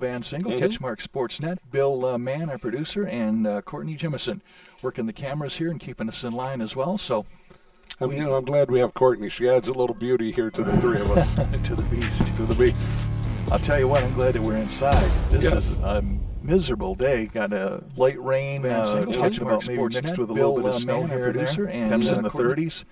Van Single, CatchMark SportsNet, Bill Mann, our producer, and Courtney Jimison working the cameras here and keeping us in line as well. So I'm glad we have Courtney. She adds a little beauty here to the three of us. To the beast. To the beast. I'll tell you what, I'm glad that we're inside. This is a miserable day. Got a light rain, talking about maybe mixed with a little bit of snow here and there. Temps in the 30s.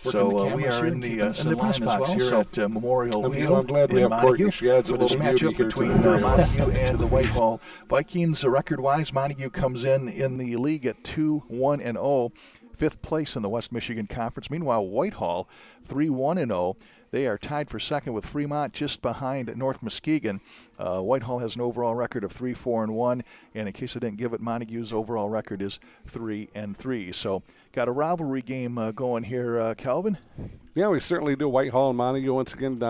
So we are in the press box here at Memorial Field. I'm glad we have Courtney. She adds a little beauty here between Montague and the Whitehall Vikings. Record-wise, Montague comes in the league at 2-1-0. Fifth place in the West Michigan Conference. Meanwhile, Whitehall, 3-1-0. They are tied for second with Fremont, just behind North Muskegon. Whitehall has an overall record of 3-4-1, and in case I didn't give it, Montague's overall record is 3-3. So, got a rivalry game going here, Calvin. Yeah, we certainly do. Whitehall and Montague once again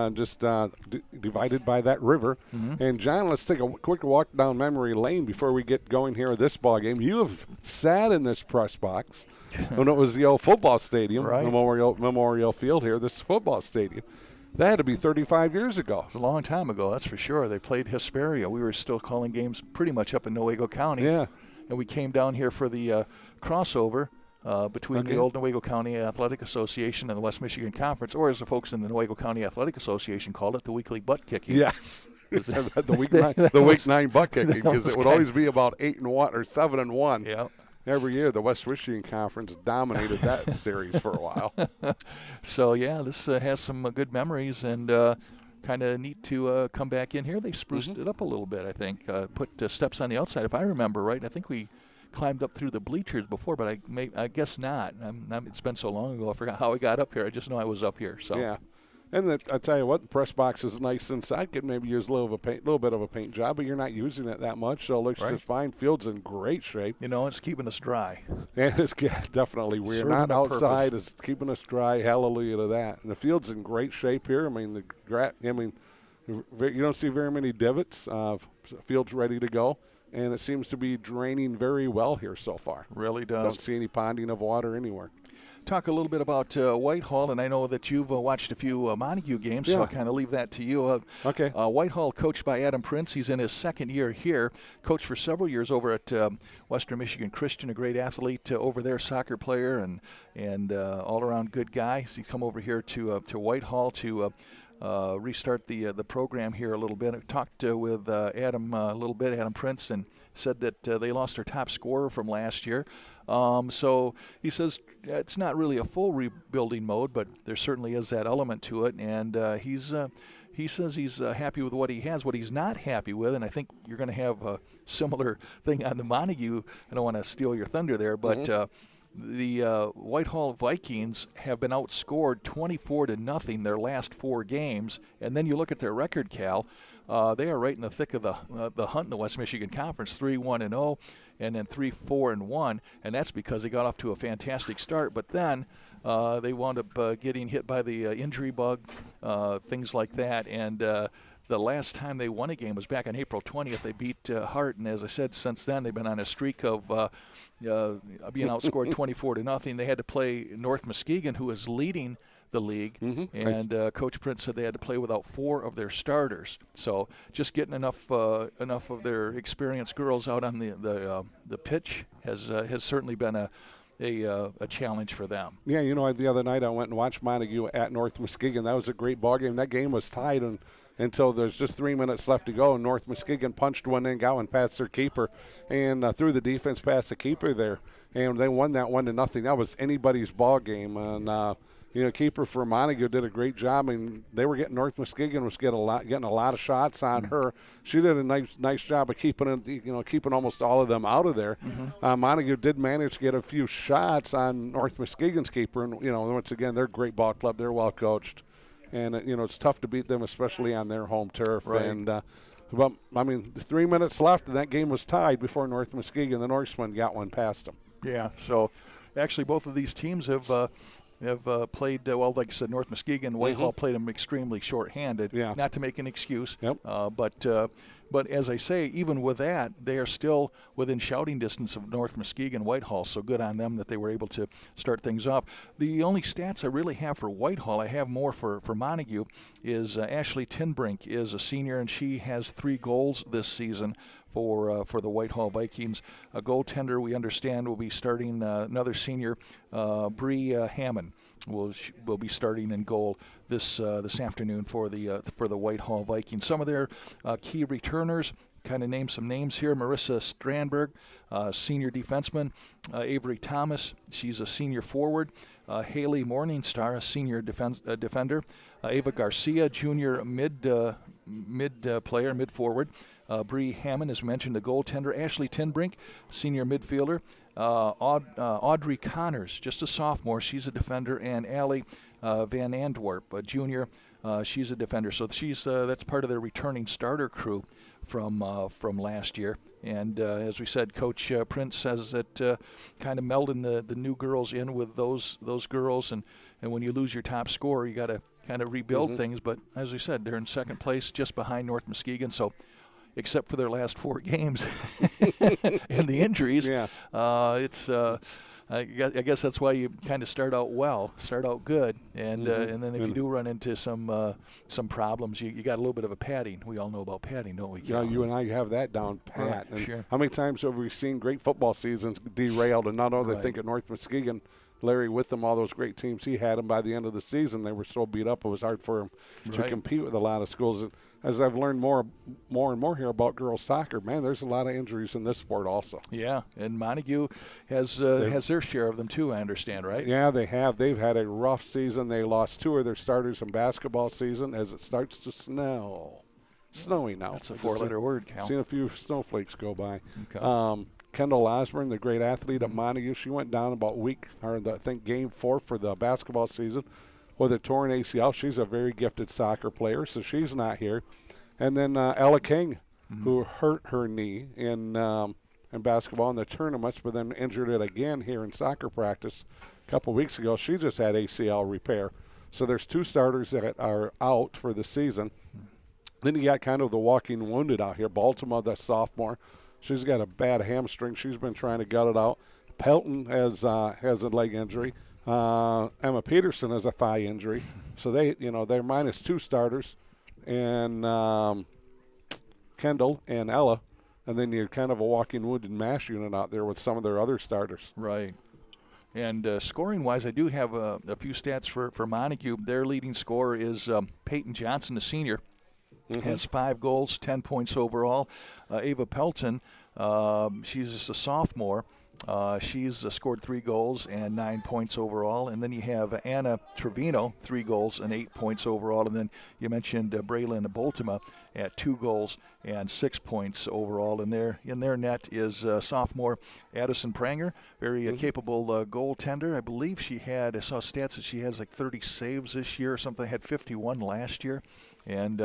divided by that river. And John, let's take a quick walk down memory lane before we get going here at this ball game. You have sat in this press box when it was the old football stadium, right. Memorial Field here. This football stadium. That had to be 35 years ago. It's a long time ago, that's for sure. They played Hesperia. We were still calling games pretty much up in Newaygo County. Yeah. And we came down here for the crossover between the old Newaygo County Athletic Association and the West Michigan Conference, or as the folks in the Newaygo County Athletic Association called it, the weekly butt kicking. Yes. the week 9 butt kicking, because it would always be about 8-1 or 7-1. Yeah. Every year, the West Michigan Conference dominated that series for a while. So, yeah, this has some good memories, and kind of neat to come back in here. They spruced it up a little bit, I think. Put steps on the outside, if I remember right. I think we climbed up through the bleachers before, but I guess not. It's been so long ago, I forgot how I got up here. I just know I was up here. So. Yeah. And I tell you what, the press box is nice inside. Could maybe use a little bit of a paint job, but you're not using it that much, so it looks just fine. Field's in great shape. You know, it's keeping us dry. And it's definitely we're not outside. Purpose. It's keeping us dry. Hallelujah to that. And the field's in great shape here. I mean, you don't see very many divots. Field's ready to go, and it seems to be draining very well here so far. Really does. Don't see any ponding of water anywhere. Talk a little bit about Whitehall, and I know that you've watched a few Montague games, so I'll kind of leave that to you. Okay. Whitehall, coached by Adam Prince. He's in his second year here. Coached for several years over at Western Michigan Christian, a great athlete over there, soccer player, and all-around good guy. So he come over here to Whitehall to restart the program here a little bit. I talked with Adam a little bit, Adam Prince, and said that they lost their top scorer from last year. So he says it's not really a full rebuilding mode, but there certainly is that element to it. And he says he's happy with what he has. What he's not happy with, and I think you're going to have a similar thing on the Montague. I don't want to steal your thunder there, but the Whitehall Vikings have been outscored 24-0 their last 4 games. And then you look at their record, Cal. They are right in the thick of the hunt in the West Michigan Conference, 3-1-0, and then 3-4-1, and that's because they got off to a fantastic start. But then they wound up getting hit by the injury bug, things like that, and the last time they won a game was back on April 20th. They beat Hart, and as I said, since then they've been on a streak of being outscored 24-0. They had to play North Muskegon, who is leading the league, and Coach Prince said they had to play without 4 of their starters. So just getting enough of their experienced girls out on the pitch has certainly been a challenge for them. Yeah, the other night I went and watched Montague at North Muskegon. That was a great ball game. That game was tied until there's just 3 minutes left to go, and North Muskegon punched one in, got one past their keeper, and threw the defense past the keeper there, and they won that 1-0. That was anybody's ball game, and keeper for Montague did a great job. I mean, they were getting North Muskegon was getting a lot of shots on her. She did a nice job of keeping almost all of them out of there. Montague did manage to get a few shots on North Muskegon's keeper, and once again, they're a great ball club. They're well coached. And, it's tough to beat them, especially on their home turf. Right. And, 3 minutes left, and that game was tied before North Muskegon. The Norsemen got one past them. Yeah, so actually both of these teams have played, like I said, North Muskegon and Whitehall played them extremely short-handed. Yeah. Not to make an excuse, Yep. but But as I say, even with that, they are still within shouting distance of North Muskegon, Whitehall. So good on them that they were able to start things off. The only stats I really have for Whitehall, I have more for Montague, is Ashley Tinbrink is a senior, and she has 3 goals this season for the Whitehall Vikings. A goaltender, we understand, will be starting another senior, Bree Hammond. Will be starting in goal this afternoon for the Whitehall Vikings. Some of their key returners, kind of name some names here. Marissa Strandberg, senior defenseman. Avery Thomas, she's a senior forward. Haley Morningstar, a senior defender. Ava Garcia, junior mid player, mid forward. Bree Hammond, as mentioned, the goaltender. Ashley Tinbrink, senior midfielder. Audrey Connors, just a sophomore, she's a defender. And Allie Van Antwerp, a junior, she's a defender. So that's part of their returning starter crew from last year. And as we said, Coach Prince says that kind of melding the new girls in with those girls, and when you lose your top scorer, you got to kind of rebuild things. But as we said, they're in second place, just behind North Muskegon. So except for their last 4 games and the injuries, it's I guess that's why you kind of start out good, and then if you do run into some problems, you got a little bit of a padding. We all know about padding, don't we? Yeah, you and I have that down pat. Right, sure. How many times have we seen great football seasons derailed? And not only think at North Muskegon, Larry with them, all those great teams he had them by the end of the season, they were so beat up it was hard for him to compete with a lot of schools. And as I've learned more and more here about girls soccer, man, there's a lot of injuries in this sport also. Yeah, and Montague has their share of them too, I understand, right? Yeah, they have. They've had a rough season. They lost 2 of their starters in basketball season as it starts to snow. Snowy now. That's a 4-letter word, Cal. Seen a few snowflakes go by. Okay. Kendall Osborne, the great athlete at Montague, she went down about game 4 for the basketball season with a torn ACL. She's a very gifted soccer player, so she's not here. And then Ella King, who hurt her knee in basketball in the tournaments, but then injured it again here in soccer practice a couple weeks ago. She just had ACL repair. So there's 2 starters that are out for the season. Then you got kind of the walking wounded out here. Baltimore, the sophomore, she's got a bad hamstring. She's been trying to gut it out. Pelton has a leg injury. Emma Peterson has a thigh injury. So they're minus 2 starters, and Kendall and Ella, and then you're kind of a walking wounded mash unit out there with some of their other starters. Right. And scoring-wise, I do have a few stats for Montague. Their leading scorer is Peyton Johnson, a senior. Has 5 goals, 10 points overall. Ava Pelton, she's just a sophomore. She's scored 3 goals and 9 points overall. And then you have Anna Trevino, 3 goals and 8 points overall. And then you mentioned Braylon Boltima at 2 goals and 6 points overall. And in their net is sophomore Addison Pranger, very capable goaltender. I believe I saw stats that she has like 30 saves this year or something. Had 51 last year. And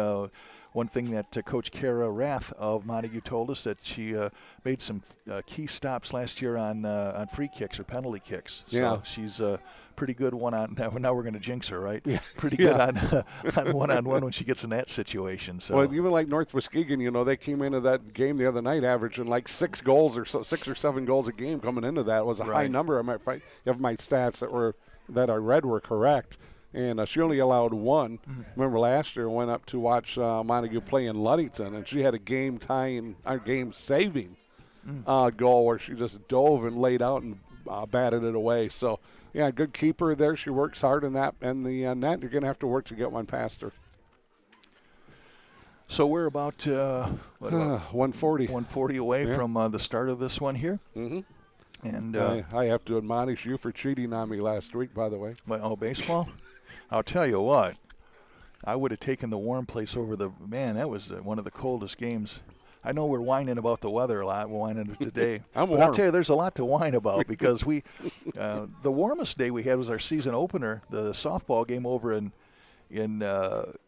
one thing that Coach Kara Rath of Montague told us that she made some key stops last year on free kicks or penalty kicks. So she's pretty good now we're going to jinx her, right? Yeah. Pretty good on one-on-one when she gets in that situation. So. Well, even like North Muskegon, they came into that game the other night averaging like 6 or 7 goals a game coming into that. It was a high number. If my stats that I read were correct. And she only allowed 1. Remember last year, I went up to watch Montague play in Ludington, and she had a game-saving goal where she just dove and laid out and batted it away. So, yeah, good keeper there. She works hard in that. And the net, you're going to have to work to get one past her. So we're about 140. 140 away from the start of this one here. And I have to admonish you for cheating on me last week, by the way. Baseball? I'll tell you what, I would have taken the warm place over that was one of the coldest games. I know we're whining about the weather a lot. We're whining today. But I'll tell you, there's a lot to whine about because the warmest day we had was our season opener, the softball game over in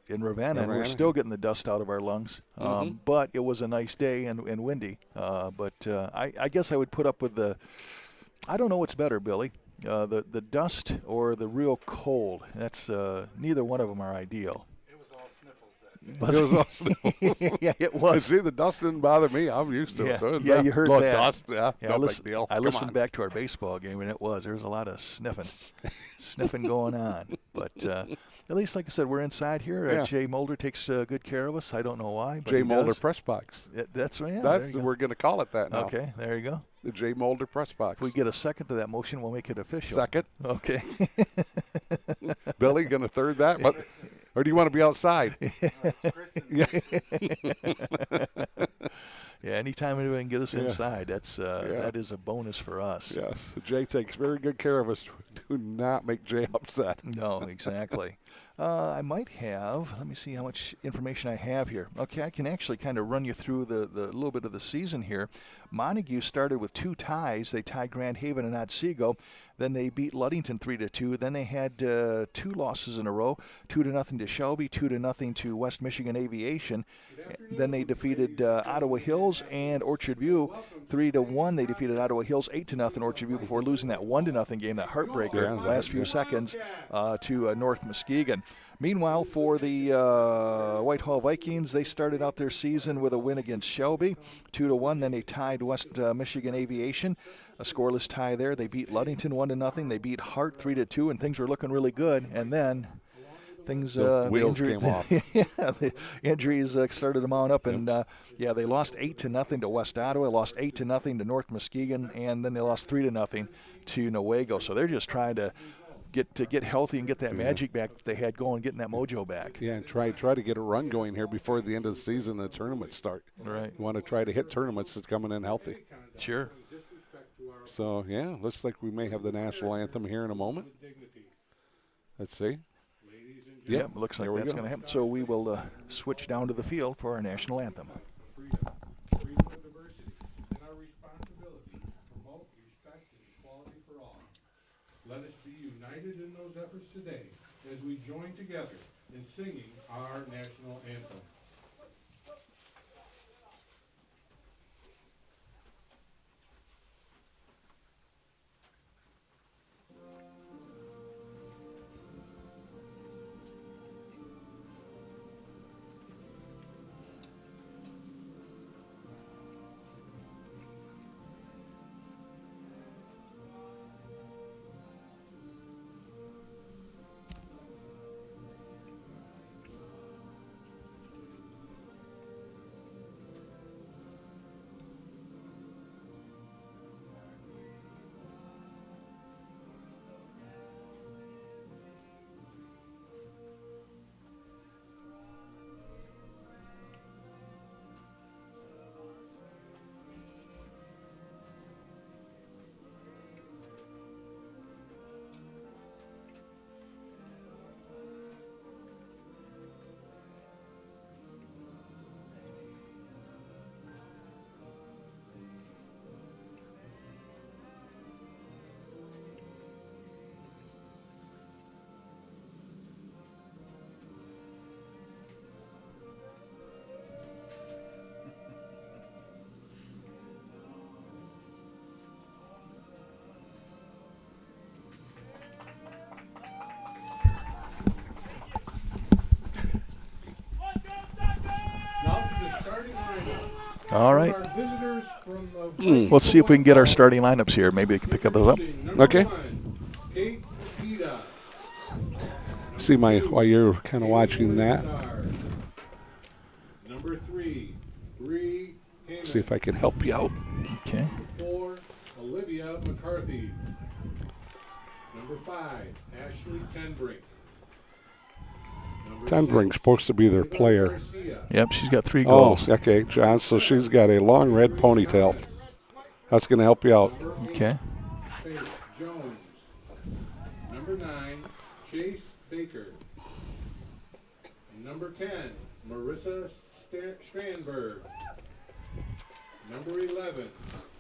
Ravenna, and we're still getting the dust out of our lungs. But it was a nice day and windy. I guess I would put up with I don't know what's better, Billy. The dust or the real cold. That's neither one of them are ideal. It was all sniffles that It was all snow. Yeah, it And was. see, the dust didn't bother me. I'm used to it. Yeah, you heard no that. dust, yeah, Yeah, no big deal. I Come listened on. back to our baseball game, and there was a lot of sniffing going on. But at least, like I said, we're inside here. Yeah. Jay Mulder takes good care of us. I don't know why, but Jay he Mulder does. Press Box. That's right. Yeah, That's we're going to call it that now. okay, there you go. The Jay Mulder Press Box. If we get a second to that motion, we'll make it official. Second. Okay. Billy, going to third that? But, or do you want to be outside? Yeah. Yeah, anytime anyone can get us inside, that is a bonus for us. Yes. Jay takes very good care of us. Do not make Jay upset. No, exactly. I might have, let me see how much information I have here. Okay, I can actually kind of run you through the little bit of the season here. Montague started with 2 ties. They tied Grand Haven and Otsego. Then they beat Ludington 3-2. Then they had 2 losses in a row, 2-0 to Shelby, 2-0 to West Michigan Aviation. Then they defeated Ottawa Hills and Orchard View 3-1. They defeated Ottawa Hills 8-0 Orchard View before losing that 1-0 game, that heartbreaker, last few seconds to North Muskegon. Meanwhile, for the Whitehall Vikings, they started out their season with a win against Shelby, 2-1. Then they tied West Michigan Aviation, a scoreless tie there. They beat Ludington 1-0. They beat Hart 3-2, and things were looking really good. And then things the wheels came off. Yeah, the injuries started to mount up, and they lost 8-0 to West Ottawa, lost 8-0 to North Muskegon, and then they lost 3-0 to Newaygo. So they're just trying to get healthy and get that magic back that they had going, getting that mojo back. Yeah, and try to get a run going here before the end of the season. The tournaments start. Right. You want to try to hit tournaments that's coming in healthy. Sure. So yeah, looks like we may have the national anthem here in a moment. Let's see. Yeah, looks like that's going to happen. So we will switch down to the field for our national anthem. Freedom of diversity, and our responsibility to promote respect and equality for all. Let us be united in those efforts today as we join together in singing our national anthem. All right. Our visitors from the Let's see if we can get our starting lineups here. Maybe we can pick up those up. Okay. Kate Ida. See while you're kind of watching that. Number 3, Bree Heyman. See if I can help you out. Okay. 4, Olivia McCarthy. Number 5, Ashley Tenbrink. Number Tenbrink's 6, supposed to be their Eva player. Garcia. Yep, she's got 3 Oh, goals. okay, John. So she's got a long red ponytail. That's going to help you out. Number 8, Okay. Faith Jones. Number 9, Chase Baker. Number 10, Marissa Strandberg. Number 11,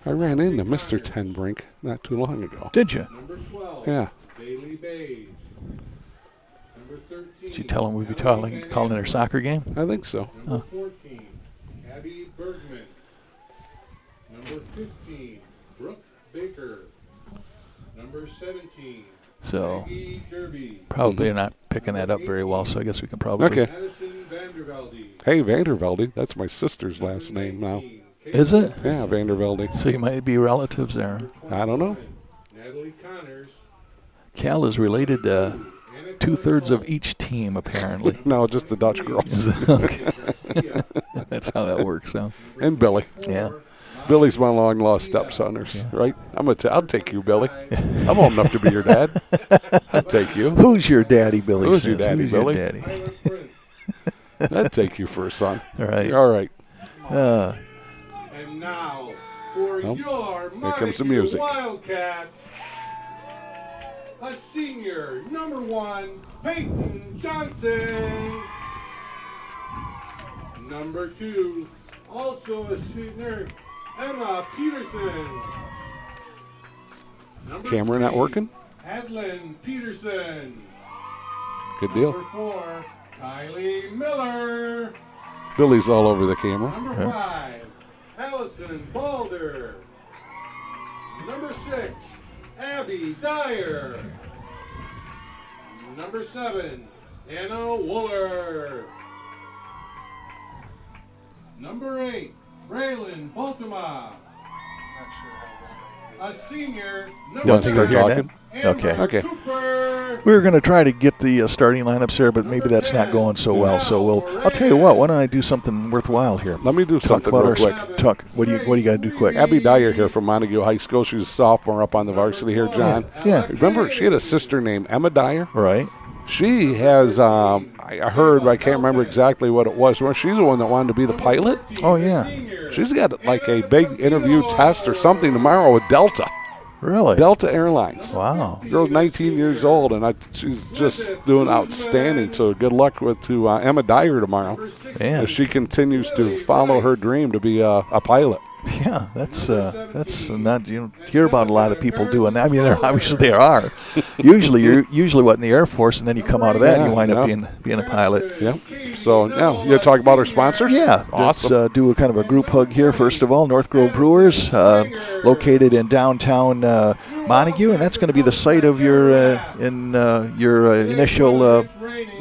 I ran into Mr. Tenbrink not too long ago. Did you? number 12, Yeah. Bailey Bays. Number 13, Did you tell him we'd be Allie calling her soccer game? I think so. Number 14, Abby Bergman. Number 15, Brooke Baker. Number 17, So Maggie Derby. probably not picking that up very well, so I guess we can probably. Okay. Madison Vandervelde. Hey, Vandervelde. That's my sister's last name now. Is it? Yeah, Vandervelde. So you might be relatives there. I don't know. Natalie Connors. Cal is related to 2/3 of each team, apparently. No, just the Dutch girls. Okay. That's how that works, huh? And Billy. Yeah. Billy's my long-lost stepson, right? I'll take you, Billy. I'm old enough to be your dad. I'll take you. Who's your daddy, Billy? Who's your says. daddy, Who's Billy? Your daddy? I'd take you for a son. All right. All right. And now for Well, your here comes the Montague music. Wildcats, a senior, number 1, Peyton Johnson. Number 2, also a senior, Emma Peterson. Number Camera not 3, working? Adlin Peterson. Good deal. Number 4, Kylie Miller. Billy's all over the camera. Number 5, Allison Balder. Number 6, Abby Dyer. Number 7, Anna Wooler. Number 8, Braylon Baltimore. A senior, Don't number think 7, they're talking? Amber Okay. Okay. Cooper. We were going to try to get the starting lineups here, but maybe that's not going so well. So I'll tell you what. Why don't I do something worthwhile here? Let me do Talk something about real our quick. talk. What do you got to do quick? Abby Dyer here from Montague High School. She's a sophomore up on the varsity here, John. Yeah. Remember, she had a sister named Emma Dyer. Right. She has, I heard, but I can't remember exactly what it was. Well, she's the one that wanted to be the pilot. Oh yeah. She's got like a big interview test or something tomorrow with Delta Airlines. Wow. Girl's 19 years old, and she's just doing outstanding. So good luck to Emma Dyer tomorrow Man. as she continues to follow her dream to be a pilot. Yeah, that's not, you don't hear about a lot of people doing that. I mean, there are. Usually you're what, in the Air Force, and then you come out of that and you wind up being a pilot. Yeah. So now you talk about our sponsors. Yeah, Awesome. Let's do a kind of a group hug here. First of all, North Grove Brewers, located in downtown Montague, and that's going to be the site of your initial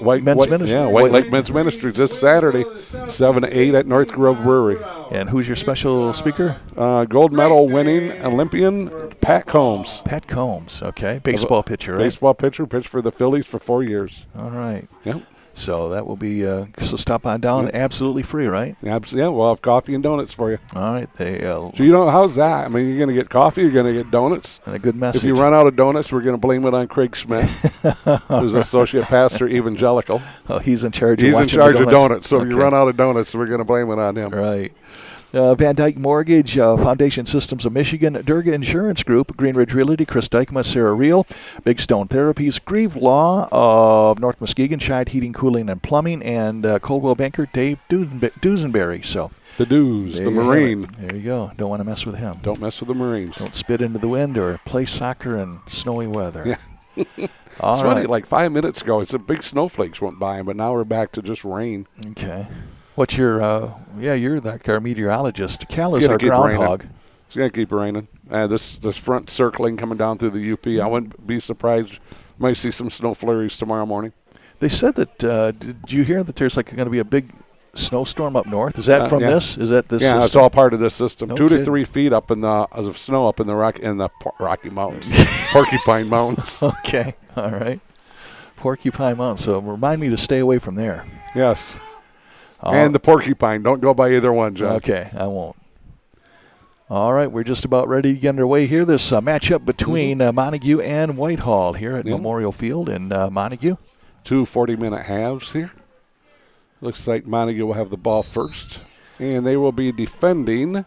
Men's Ministry. Yeah, White Lake Men's Ministries this Saturday, 7 to 8 at North Grove Brewery. And who's your special speaker? Gold medal winning Olympian Pat Combs. Pat Combs. Okay, baseball pitcher. Right? Baseball pitcher, pitched for the Phillies for 4 years. All right. Yep. So that will be so stop on down, absolutely free, right? Yeah, we'll have coffee and donuts for you. All right, So how's that? I mean, you're going to get coffee, you're going to get donuts. and a good message. If you run out of donuts, we're going to blame it on Craig Smith, who's associate pastor evangelical. Oh, he's in charge. He's of in watching charge the of donuts, so if you Okay. run out of donuts, we're going to blame it on him. Right. Van Dyke Mortgage, Foundation Systems of Michigan, Durga Insurance Group, Green Ridge Realty, Chris Dykema, Sarah Reel, Big Stone Therapies, Grieve Law of North Muskegon, Scheid Heating, Cooling, and Plumbing, and Coldwell Banker, Dave Dusenberry. So The Dews, there the you have Marine. it. There you go. Don't want to mess with him. Don't mess with the Marines. Don't spit into the wind or play soccer in snowy weather. Yeah. All It's right. funny, like 5 minutes ago, it's a big snowflakes went by, but now we're back to just rain. Okay. What's your, you're our meteorologist. Cal is Gonna our keep groundhog. raining. It's going to keep raining. This front circling coming down through the UP, I wouldn't be surprised. Might see some snow flurries tomorrow morning. They said that, did you hear that there's going to be a big snowstorm up north? Is that from yeah. this? Is that this Yeah, system? it's all part of this system. No 2 to kidding. 3 feet up in the of snow up in the Rocky Mountains, Porcupine Mountains. Okay. All right. Porcupine Mountain. So remind me to stay away from there. Yes, and the Porcupine. Don't go by either one, John. Okay, I won't. All right, we're just about ready to get underway here. This matchup between Montague and Whitehall here at Memorial Field in Montague. 2 40-minute halves here. Looks like Montague will have the ball first, and they will be defending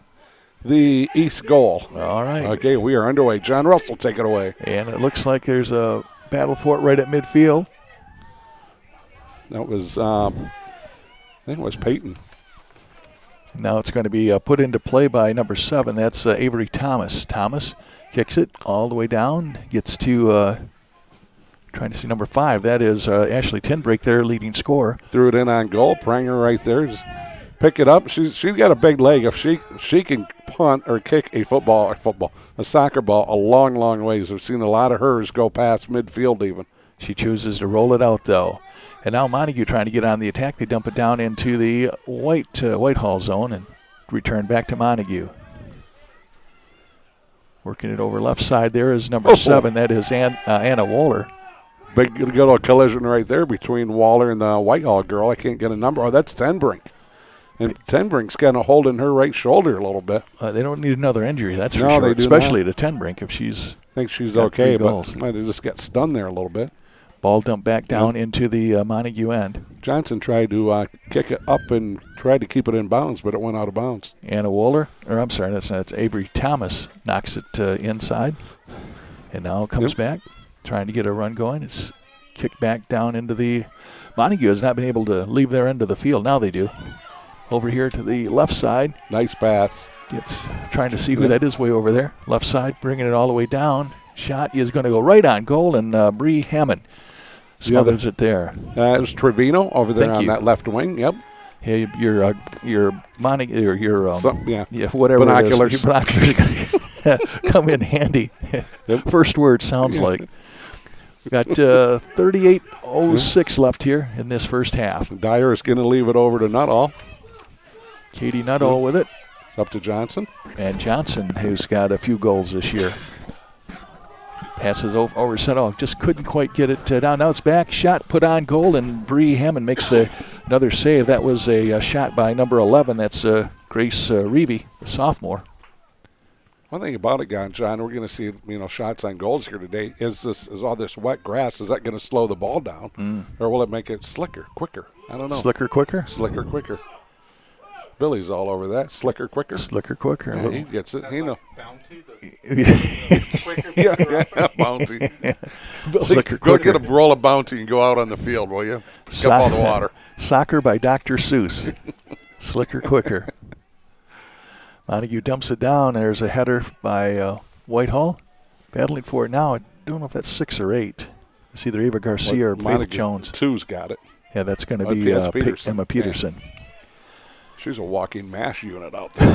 the east goal. All right. Okay, we are underway. John Russell, take it away. And it looks like there's a battle for it right at midfield. That was, I think it was Peyton. Now it's going to be put into play by number 7. That's Avery Thomas. Thomas kicks it all the way down, gets to, trying to see number 5. That is Ashley Tinbrake, their leading scorer. Threw it in on goal. Pranger right there. pick it up. She's got a big leg. If she can punt or kick a soccer ball a long, long ways. We've seen a lot of hers go past midfield even. She chooses to roll it out, though. And now Montague trying to get on the attack. They dump it down into the Whitehall zone and return back to Montague. Working it over left side there is number 7. That is Anna Waller. Big good old collision right there between Waller and the Whitehall girl. I can't get a number. Oh, that's Tenbrink. And Tenbrink's kind of holding her right shoulder a little bit. They don't need another injury, that's for No, sure. they do Especially to Tenbrink if she's. I think she's got okay, 3 goals. but might have just got stunned there a little bit. Ball dumped back down into the Montague end. Johnson tried to kick it up and tried to keep it in bounds, but it went out of bounds. Anna Waller, or I'm sorry, that's Avery Thomas knocks it inside. And now it comes back, trying to get a run going. It's kicked back down into the. Montague has not been able to leave their end of the field. Now they do. Over here to the left side. Nice pass. It's trying to see who that is way over there. Left side, bringing it all the way down. Shot is going to go right on goal, and Bree Hammond smothers it there. It was Trevino over there on that left wing. Yep. Hey, your Montague, or your whatever binoculars. It is, your binoculars come in handy. First word sounds like. We've got 38:06 left here in this first half. Dyer is going to leave it over to Nuttall. Katie Nuttall with it. Up to Johnson. And Johnson, who's got a few goals this year. Passes over Settle. Just couldn't quite get it down. Now it's back. Shot put on goal, and Bree Hammond makes another save. That was a shot by number 11. That's Grace Reevy, the sophomore. One thing about it, John, we're going to see shots on goals here today. Is all this wet grass? Is that going to slow the ball down, or will it make it slicker, quicker? I don't know. Slicker, quicker. Slicker, quicker. Billy's all over that. Slicker, quicker. Slicker, quicker. Yeah, he gets it. He knows. Bounty. Billy, Slicker, go quicker. get a roll of Bounty and go out on the field, will you? Pick up all the water. Soccer by Dr. Seuss. Slicker, quicker. Montague dumps it down. There's a header by Whitehall. Battling for it now. I don't know if that's 6 or 8. It's either Ava Garcia or Faith Jones. 2's got it. Yeah, that's going to be Emma Peterson. Yeah. She's a walking MASH unit out there.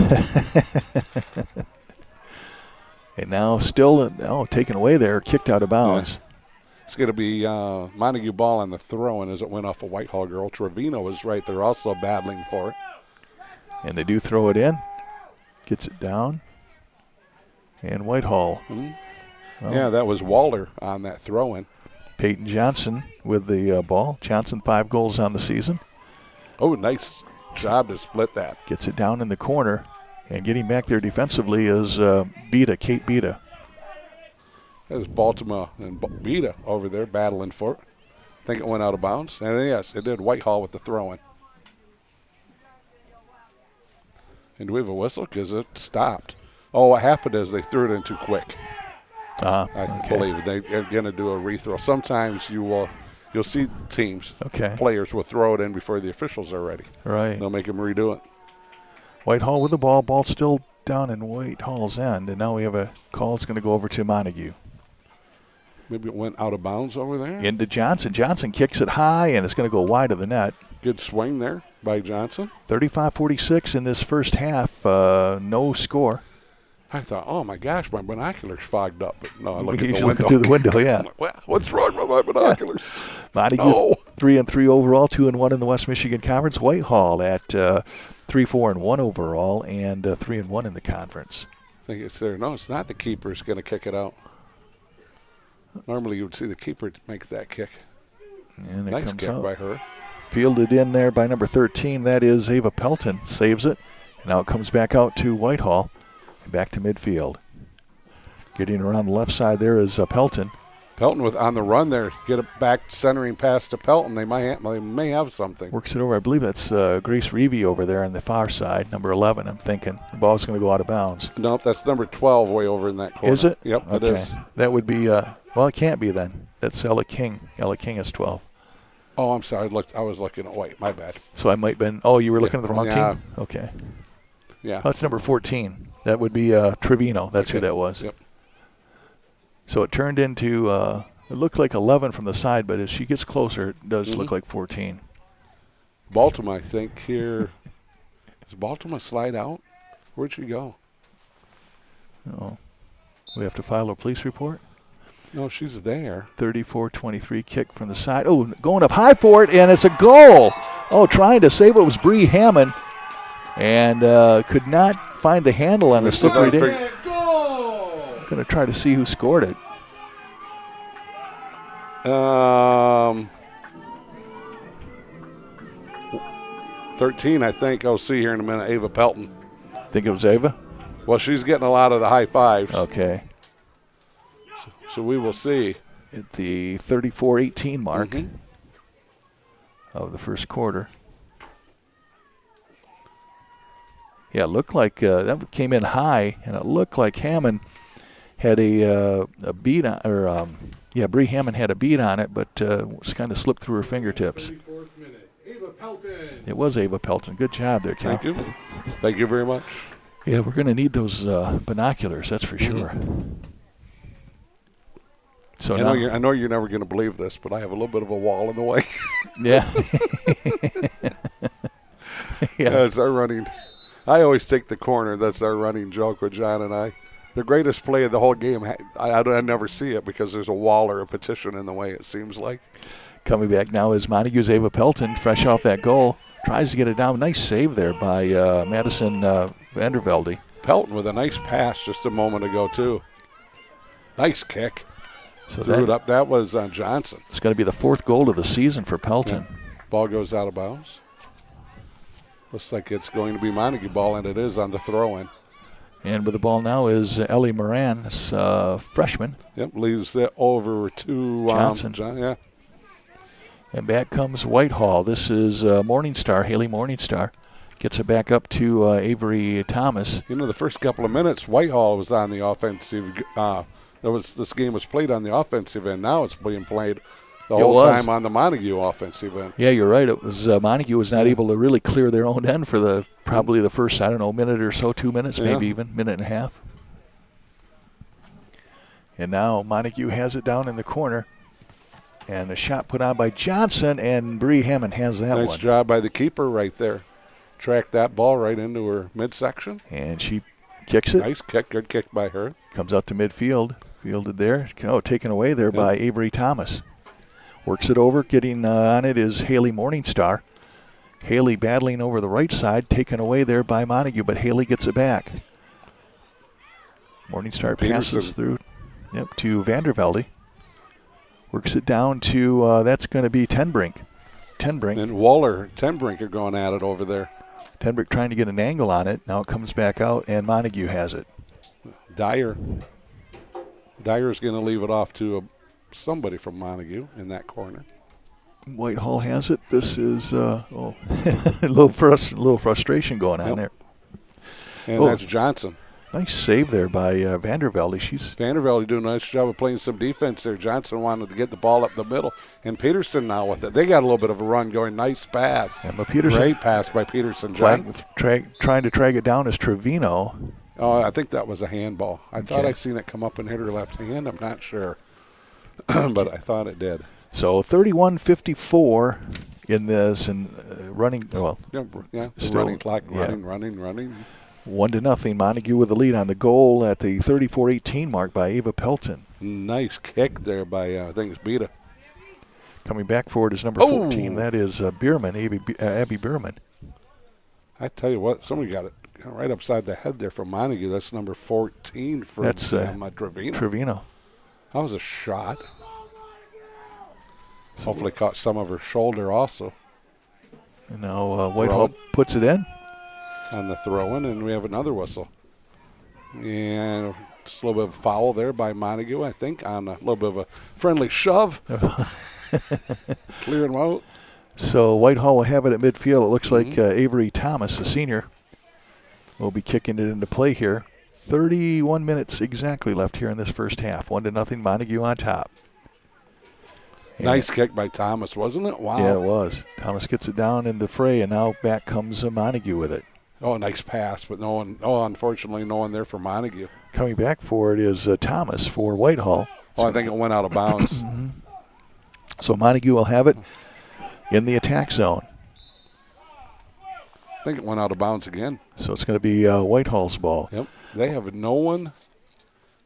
And now still taken away there, kicked out of bounds. Yeah. It's going to be Montague ball on the throw-in as it went off a Whitehall girl. Trevino was right there also battling for it. And they do throw it in. Gets it down. And Whitehall. Mm-hmm. Well, that was Waller on that throw-in. Peyton Johnson with the ball. Johnson 5 goals on the season. Oh, nice job to split that. Gets it down in the corner. And getting back there defensively is Kate Beta. There's Baltimore and Beta over there battling for it. I think it went out of bounds. And yes, it did. Whitehall with the throw-in. And do we have a whistle? Because it stopped. Oh, what happened is they threw it in too quick. I believe they're going to do a rethrow. Sometimes you'll see teams, players will throw it in before the officials are ready. Right. They'll make them redo it. Whitehall with the ball. Ball still down in Whitehall's end. And now we have a call. It's going to go over to Montague. Maybe it went out of bounds over there. Into Johnson. Johnson kicks it high, and it's going to go wide of the net. Good swing there by Johnson. 35-46 in this first half. No score. I thought, oh, my gosh, my binoculars fogged up. But no, I look at the window. Through the window, yeah. Like, what's wrong with my binoculars? Montague, 3-3 overall, 2-1 in the West Michigan Conference. Whitehall at 3-4-1 overall and 3-1 in the conference. I think it's there. No, it's not. The keeper's going to kick it out. Normally you would see the keeper make that kick. And it nice comes kick out. by her. Fielded in there by number 13. That is Ava Pelton. Saves it. And now it comes back out to Whitehall. And back to midfield. Getting around the left side there is Pelton. Pelton with on the run there. Get it back centering pass to Pelton. They may have something. Works it over. I believe that's Grace Reevy over there on the far side. Number 11, I'm thinking. The ball's going to go out of bounds. Nope, that's number 12 way over in that corner. Is it? Yep, it is. That would be, well, it can't be then. That's Ella King. Ella King is 12. Oh, I'm sorry. I was looking at white. My bad. So I might have been, you were looking at the wrong team? Okay. Yeah. Oh, it's number 14. That would be Trevino. That's who that was. Yep. So it turned into, it looked like 11 from the side, but as she gets closer, it does look like 14. Baltimore, I think, here. Does Baltimore slide out? Where'd she go? Oh, we have to file a police report. No, she's there. 34-23 kick from the side. Oh, going up high for it, and it's a goal. Oh, trying to save it was Bree Hammond, and could not find the handle on the slippery day. Going to try to see who scored it. 13, I think. I'll see here in a minute. Ava Pelton. Think it was Ava? Well, she's getting a lot of the high fives. Okay. So we will see. At the 34-18 mark of the first quarter. Yeah, it looked like that came in high, and it looked like Hammond had a beat on, or Bree Hammond had a beat on it, but was kind of slipped through her fingertips. It was Ava Pelton. Good job there, Cal. Thank you. Thank you very much. Yeah, we're going to need those binoculars, that's for sure. So I know you're never going to believe this, but I have a little bit of a wall in the way. Yeah. Yeah. That's our running. I always take the corner. That's our running joke with John and I. The greatest play of the whole game, I never see it because there's a wall or a petition in the way, it seems like. Coming back now is Montague's Ava Pelton, fresh off that goal. Tries to get it down. Nice save there by Madison Vandervelde. Pelton with a nice pass just a moment ago, too. Nice kick. So threw it up. That was Johnson. It's going to be the fourth goal of the season for Pelton. Yeah. Ball goes out of bounds. Looks like it's going to be Montague ball, and it is on the throw-in. And with the ball now is Ellie Moran, this freshman. Yep, leaves it over to Johnson. Yeah. And back comes Whitehall. This is Morningstar, Haley Morningstar. Gets it back up to Avery Thomas. You know, the first couple of minutes, Whitehall was on the offensive. This game was played on the offensive end. Now it's being played the whole time on the Montague offensive end. Yeah, you're right. It was Montague was not able to really clear their own end for probably the first, minute or so, 2 minutes, maybe even minute and a half. And now Montague has it down in the corner. And a shot put on by Johnson, and Bree Hammond has that one. Nice job by the keeper right there. Tracked that ball right into her midsection. And she kicks it. Nice kick. Good kick by her. Comes out to midfield. Fielded there. Oh, taken away there by Avery Thomas. Works it over. Getting on it is Haley Morningstar. Haley battling over the right side. Taken away there by Montague, but Haley gets it back. Morningstar passes through to Vandervelde. Works it down to, that's going to be Tenbrink. And Waller, Tenbrink are going at it over there. Tenbrink trying to get an angle on it. Now it comes back out, and Montague has it. Dyer's going to leave it off to somebody from Montague in that corner. Whitehall has it. This is a little frustration going on there. And that's Johnson. Nice save there by Vandervelde. Vandervelde doing a nice job of playing some defense there. Johnson wanted to get the ball up the middle. And Peterson now with it. They got a little bit of a run going. Nice pass. And Peterson, great pass by Peterson. Trying to drag it down is Trevino. Oh, I think that was a handball. I thought I seen it come up and hit her left hand. I'm not sure. But I thought it did. So 31-54 in this and running. Well, running clock. Running. 1-0. Montague with the lead on the goal at the 34-18 mark by Ava Pelton. Nice kick there by, I think it's Beta. Coming back forward is number 14. That is Bierman, Abby Bierman. I tell you what, somebody got it right upside the head there from Montague. That's number 14 from Trevino. That was a shot. Hopefully caught some of her shoulder also. And now Whitehall puts it in. On the throw-in, and we have another whistle. And just a little bit of a foul there by Montague, I think, on a little bit of a friendly shove. Clearing them out. So Whitehall will have it at midfield. It looks like Avery Thomas, a senior, will be kicking it into play here. 31 minutes exactly left here in this first half. 1-0, Montague on top. Nice kick by Thomas, wasn't it? Wow. Yeah, it was. Thomas gets it down in the fray, and now back comes Montague with it. Oh, nice pass, but no one. Oh, unfortunately, no one there for Montague. Coming back for it is Thomas for Whitehall. Oh, I think it went out of bounds. So Montague will have it in the attack zone. think it went out of bounds again. So it's going to be Whitehall's ball. Yep. They have no one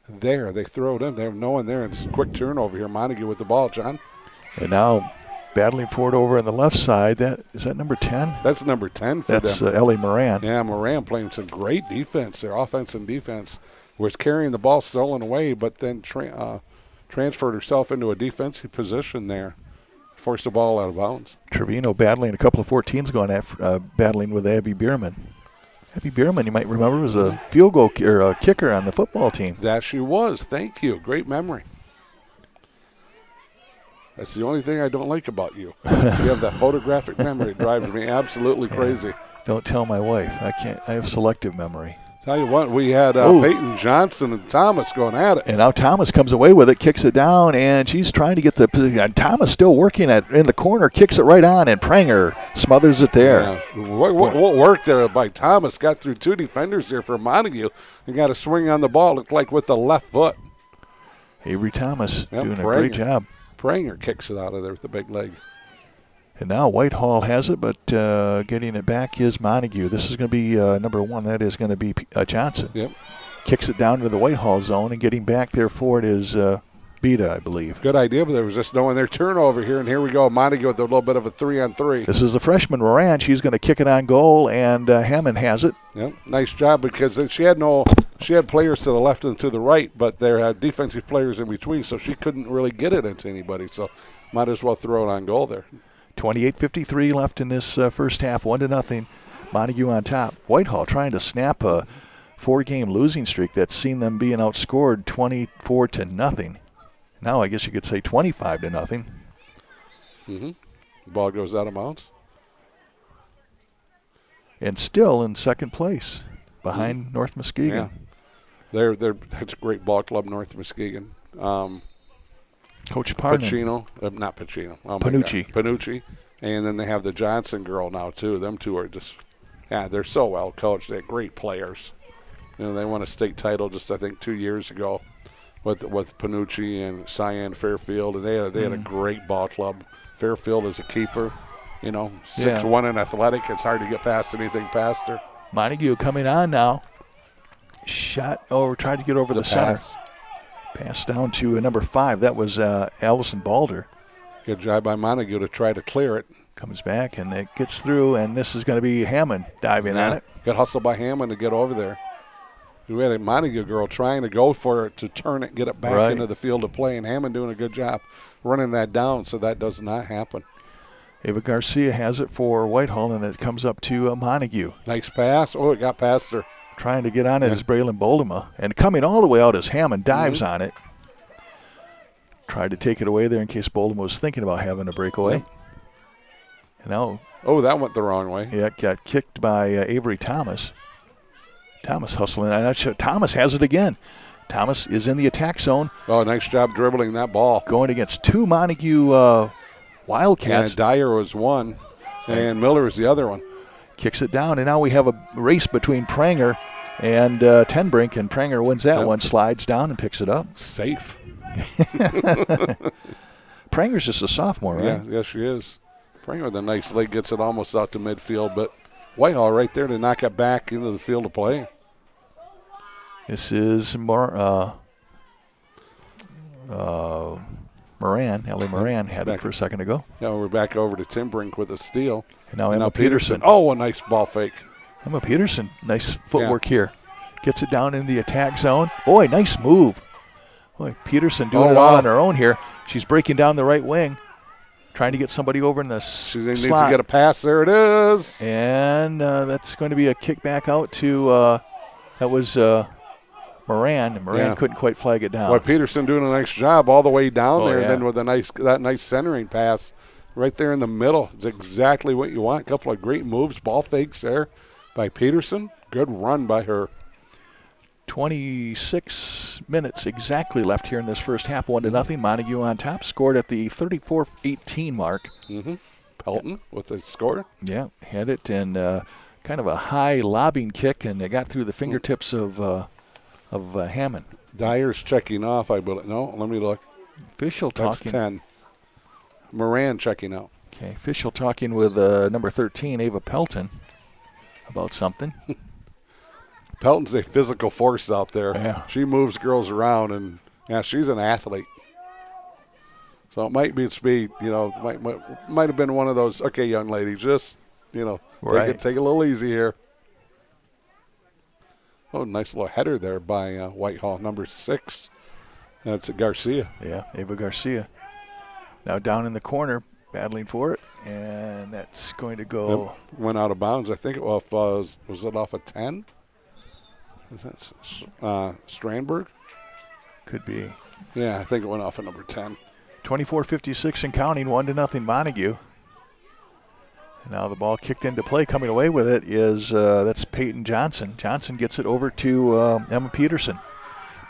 there. They throw it in. They have no one there. It's a quick turnover here. Montague with the ball, John. And now battling for it over on the left side. Is that number 10? That's number 10 for That's them. Ellie Moran. Yeah, Moran playing some great defense. Their offense and defense was carrying the ball stolen away, but then transferred herself into a defensive position there. Forced the ball out of bounds. Trevino battling a couple of 14s going after, battling with Abby Bierman. Abby Bierman, you might remember, was a field goal or a kicker on the football team. That she was. Thank you. Great memory. That's the only thing I don't like about you. You have that photographic memory. It drives me absolutely crazy. Don't tell my wife. I can't. I have selective memory. Tell you what, we had Peyton Johnson and Thomas going at it. And now Thomas comes away with it, kicks it down, and she's trying to get the position. And Thomas still working in the corner, kicks it right on, and Pranger smothers it there. Yeah. What work there by Thomas? Got through two defenders there for Montague and got a swing on the ball, looked like with the left foot. Avery Thomas doing Pranger. a great job. Pranger kicks it out of there with the big leg. And now Whitehall has it, but getting it back is Montague. This is going to be number 1. That is going to be Johnson. Yep. Kicks it down to the Whitehall zone, and getting back there for it is Beta, I believe. Good idea, but there was just no one there. Turnover here, and here we go. Montague with a little bit of a 3-on-3. This is the freshman Moran. She's going to kick it on goal, and Hammond has it. Yep. Nice job, because she had players to the left and to the right, but there had defensive players in between, so she couldn't really get it into anybody. So might as well throw it on goal there. 28:53 left in this first half, 1-0. Montague on top. Whitehall trying to snap a 4-game losing streak that's seen them being outscored 24-0. Now I guess you could say 25-0. Mm-hmm. Ball goes out of bounds. And still in second place behind North Muskegon. Yeah. That's a great ball club, North Muskegon. Coach Parnan. Pacino, not Pacino. Oh Panucci. Panucci. And then they have the Johnson girl now, too. Them two are just, they're so well coached. They're great players. They won a state title just, I think, 2 years ago with Panucci and Cyan Fairfield. And they had a great ball club. Fairfield is a keeper, 6'1" and athletic. It's hard to get past anything past her. Montague coming on now. Shot over, tried to get over the center. Pass down to number 5. That was Allison Balder. Good job by Montague to try to clear it. Comes back, and it gets through, and this is going to be Hammond diving on it. Good hustle by Hammond to get over there. We had a Montague girl trying to go for it to turn it, get it back into the field of play, and Hammond doing a good job running that down so that does not happen. Ava Garcia has it for Whitehall, and it comes up to Montague. Nice pass. Oh, it got past her. Trying to get on it is Braylon Boldema. And coming all the way out as Hammond dives on it. Tried to take it away there in case Boldema was thinking about having a breakaway. Yep. And now, that went the wrong way. Yeah, it got kicked by Avery Thomas. Thomas hustling. Thomas has it again. Thomas is in the attack zone. Oh, nice job dribbling that ball. Going against 2 Montague Wildcats. Yeah, Dyer was one, and Miller was the other one. Kicks it down, and now we have a race between Pranger and Tenbrink, and Pranger wins that one, slides down and picks it up. Safe. Pranger's just a sophomore, right? Yeah, yes, she is. Pranger with a nice leg gets it almost out to midfield, but Whitehall right there to knock it back into the field of play. This is Moran. Ellie Moran had it for a second ago. Now we're back over to Tenbrink with a steal. And now Emma Peterson. Oh, a nice ball fake. Emma Peterson, nice footwork here. Gets it down in the attack zone. Boy, nice move. Boy, Peterson doing it all on her own here. She's breaking down the right wing, trying to get somebody over in the She needs to get a pass. There it is. And that's going to be a kick back out to that was Moran. And Moran couldn't quite flag it down. Boy, Peterson doing a nice job all the way down there, and then with that nice centering pass right there in the middle. It's exactly what you want. A couple of great moves, ball fakes there by Peterson. Good run by her. 26 minutes exactly left here in this first half. 1-0. Montague on top. Scored at the 34-18 mark. Pelton with the score. Yeah, had it, and kind of a high lobbing kick, and it got through the fingertips of Hammond. Dyer's checking off, I believe. No, let me look. Official talking. That's 10. Moran checking out. Okay, official talking with number 13, Ava Pelton. about something. Pelton's a physical force out there. Yeah. She moves girls around, and she's an athlete. So it might be speed. Might have been one of those. Okay, young lady, just Right. take it a little easy here. Oh, nice little header there by Whitehall, number 6. That's Garcia. Yeah, Ava Garcia. Now down in the corner, battling for it, and that's going to go. Yep. Went out of bounds. I think it was it off a 10? Is that Strandberg? Could be. Yeah, I think it went off at number 10. 24-56 and counting, 1-0 Montague. Now the ball kicked into play. Coming away with it is that's Peyton Johnson. Johnson gets it over to Emma Peterson.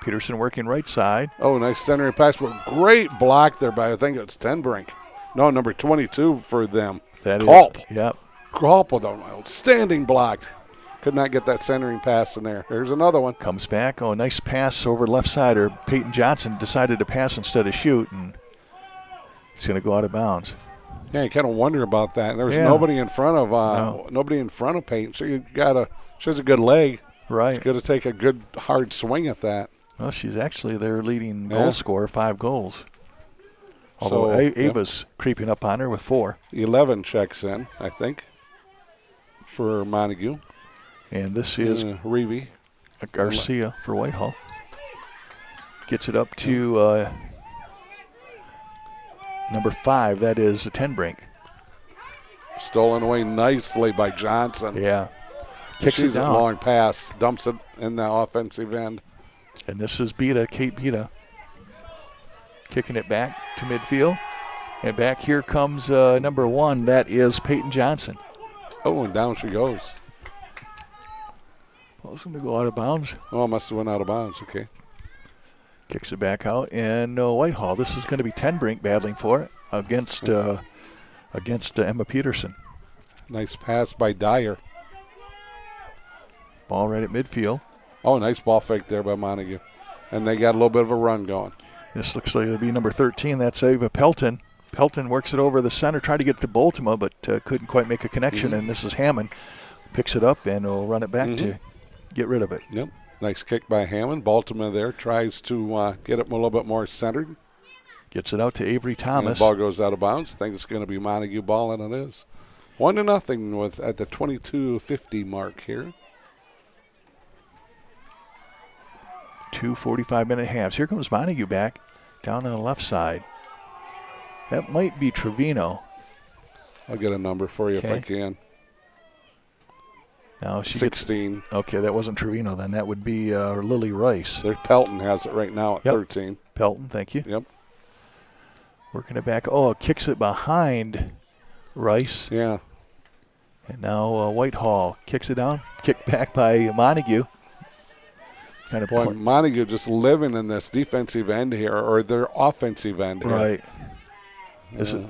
Peterson working right side. Oh, nice centering pass. Well, great block there by, I think it's Tenbrink. No, number 22 for them. That Culp. is. Yep. Culp with an outstanding block. Could not get that centering pass in there. There's another one. Comes back. Oh, nice pass over left side. Or Peyton Johnson decided to pass instead of shoot, and he's going to go out of bounds. Yeah, you kind of wonder about that. There was nobody in front of Peyton. So she has a good leg. Right. She's going to take a good hard swing at that. Well, she's actually their leading goal scorer, 5 goals. Although So, Ava's creeping up on her with 4. 11 checks in, I think, for Montague. And this is Reevy. Garcia for Whitehall. Gets it up to number 5. That is Tenbrink. Stolen away nicely by Johnson. Yeah. Kicks it She's a down. long pass. Dumps it in the offensive end. And this is Kate Beta. Kicking it back to midfield. And back here comes number 1. That is Peyton Johnson. Oh, and down she goes. Well, it's going to go out of bounds. Oh, must have went out of bounds. Okay. Kicks it back out. And Whitehall, this is going to be Tenbrink battling for it against Emma Peterson. Nice pass by Dyer. Ball right at midfield. Oh, nice ball fake there by Montague. And they got a little bit of a run going. This looks like it'll be number 13. That's Ava Pelton. Pelton works it over the center, tried to get to Baltimore, but couldn't quite make a connection. And this is Hammond. Picks it up and will run it back to get rid of it. Yep. Nice kick by Hammond. Baltimore there tries to get it a little bit more centered. Gets it out to Avery And the Thomas. ball goes out of bounds. I think it's going to be Montague ball, and it is. 1-0 at the 22:50 mark here. 2 45-minute halves. Here comes Montague back down on the left side. That might be Trevino. I'll get a number for you if I can. Now she 16. Okay, that wasn't Trevino then. That would be Lily Rice. There's Pelton has it right now at 13. Pelton, thank you. Yep. Working it back. Oh, kicks it behind Rice. Yeah. And now Whitehall kicks it down. Kicked back by Montague. Kind of Boy, Montague just living in this defensive end here, or their offensive end here. Right. This is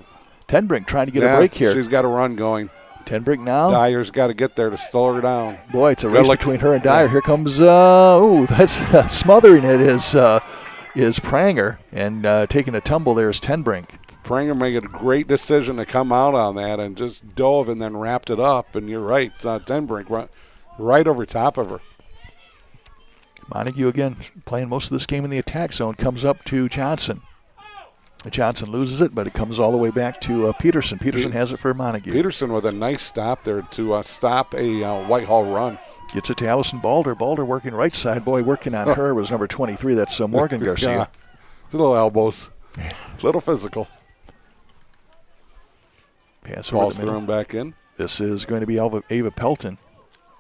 Tenbrink trying to get a break here. She's got a run going. Tenbrink now. Dyer's got to get there to slow her down. Boy, it's a race between her and Dyer. Here comes, that's smothering it is Pranger, and taking a tumble there is Tenbrink. Pranger made a great decision to come out on that and just dove and then wrapped it up. And you're right, Tenbrink right over top of her. Montague again playing most of this game in the attack zone. Comes up to Johnson. Johnson loses it, but it comes all the way back to Peterson. Peterson has it for Montague. Peterson with a nice stop there to stop a Whitehall run. Gets it to Allison Balder. Balder working right side. Boy, working on her was number 23. That's Morgan Garcia. Yeah. Little elbows. Little physical. Pass Ball's over the middle. thrown back in. This is going to be Ava Pelton.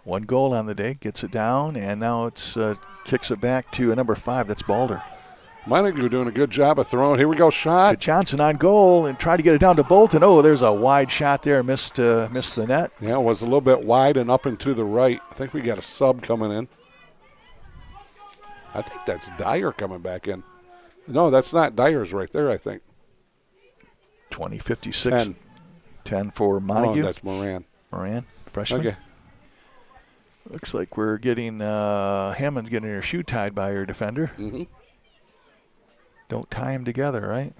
1 goal on the day. Gets it down, and now it's kicks it back to number 5. That's Balder. Montague doing a good job of throwing. Here we go, shot. To Johnson on goal and try to get it down to Bolton. Oh, there's a wide shot there. Missed the net. Yeah, it was a little bit wide and up and to the right. I think we got a sub coming in. I think that's Dyer coming back in. No, that's not. Dyer's right there, I think. 20-56. 10 for Montague. Oh, that's Moran. Moran, freshman. Okay. Looks like we're getting Hammond's getting her shoe tied by her defender. Mm-hmm. Don't tie them together, right?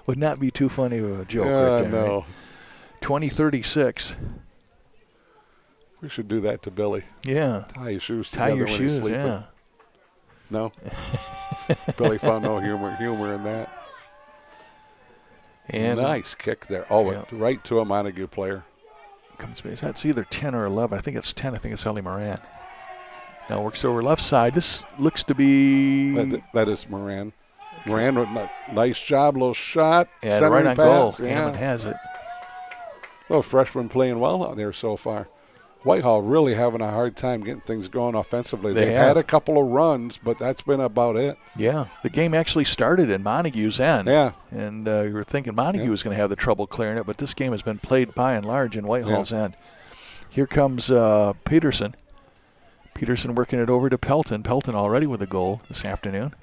Would not be too funny of a joke right there. No. Right? 20-36. We should do that to Billy. Yeah. Tie your shoes Tie together your when shoes, he's sleeping. yeah. No? Billy found no humor in that. And nice kick there. Oh, yeah. right to a Montague player. Comes base. That's either 10 or 11. I think it's 10. I think it's Ellie Moran. Now works over left side. This looks to be... That is Moran. Okay. Moran with a nice job, little shot. And right on pass. goal. Yeah. Hammond has it. Little freshman playing well out there so far. Whitehall really having a hard time getting things going offensively. They had a couple of runs, but that's been about it. Yeah, the game actually started in Montague's end. Yeah. And you were thinking Montague was going to have the trouble clearing it, but this game has been played by and large in Whitehall's end. Here comes Peterson. Peterson working it over to Pelton. Pelton already with a goal this afternoon.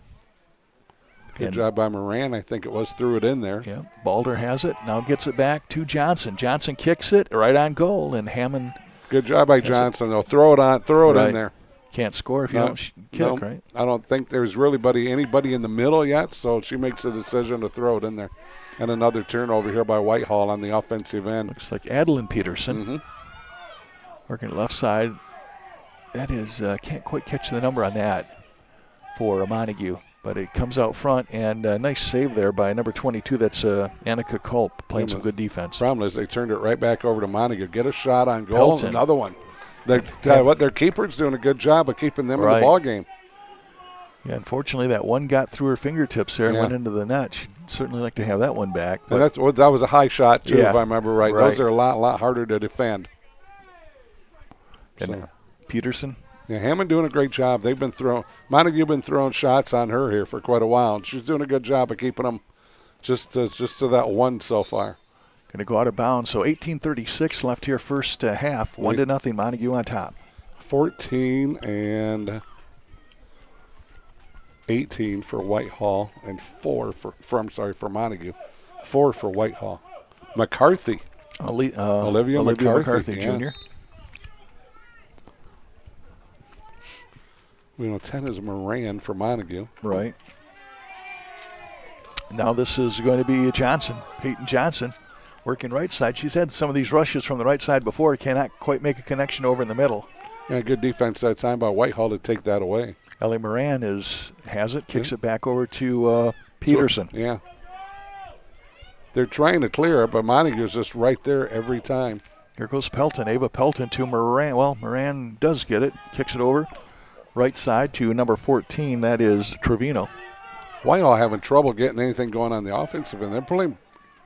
Good job by Moran. I think it was, threw it in there. Yeah, Balder has it. Now gets it back to Johnson. Johnson kicks it right on goal, and Hammond. Good job by Johnson. They'll throw it in there. Can't score if you don't kick, right? I don't think there's really anybody in the middle yet, so she makes a decision to throw it in there. And another turnover here by Whitehall on the offensive end. Looks like Adeline Peterson working left side. That is, can't quite catch the number on that for Montague, but it comes out front, and a nice save there by number 22. That's Annika Culp playing some good defense. Problem is they turned it right back over to Montague. Get a shot on goal, Pelton. Another one. Their keeper's doing a good job of keeping them in the ball game. Yeah, unfortunately, that one got through her fingertips there and went into the net. She'd certainly like to have that one back. And that was a high shot, too, if I remember right. Those are a lot harder to defend. And Peterson. Yeah, Hammond doing a great job. Montague been throwing shots on her here for quite a while, and she's doing a good job of keeping them just to that one so far. Going to go out of bounds. So 18:36 left here, first half. 1-0, Montague on top. 14 and 18 for Whitehall, and 4 for Montague. 4 for Whitehall. McCarthy. Olivia McCarthy Jr. 10 is Moran for Montague. Right. Now this is going to be Johnson, Peyton Johnson, working right side. She's had some of these rushes from the right side before. Cannot quite make a connection over in the middle. Yeah, good defense that time by Whitehall to take that away. Ellie Moran has it, kicks it back over to Peterson. Yeah. They're trying to clear it, but Montague's just right there every time. Here goes Pelton. Ava Pelton to Moran. Well, Moran does get it, kicks it over. Right side to number 14, that is Trevino. Whitehall having trouble getting anything going on the offensive end. They're pulling.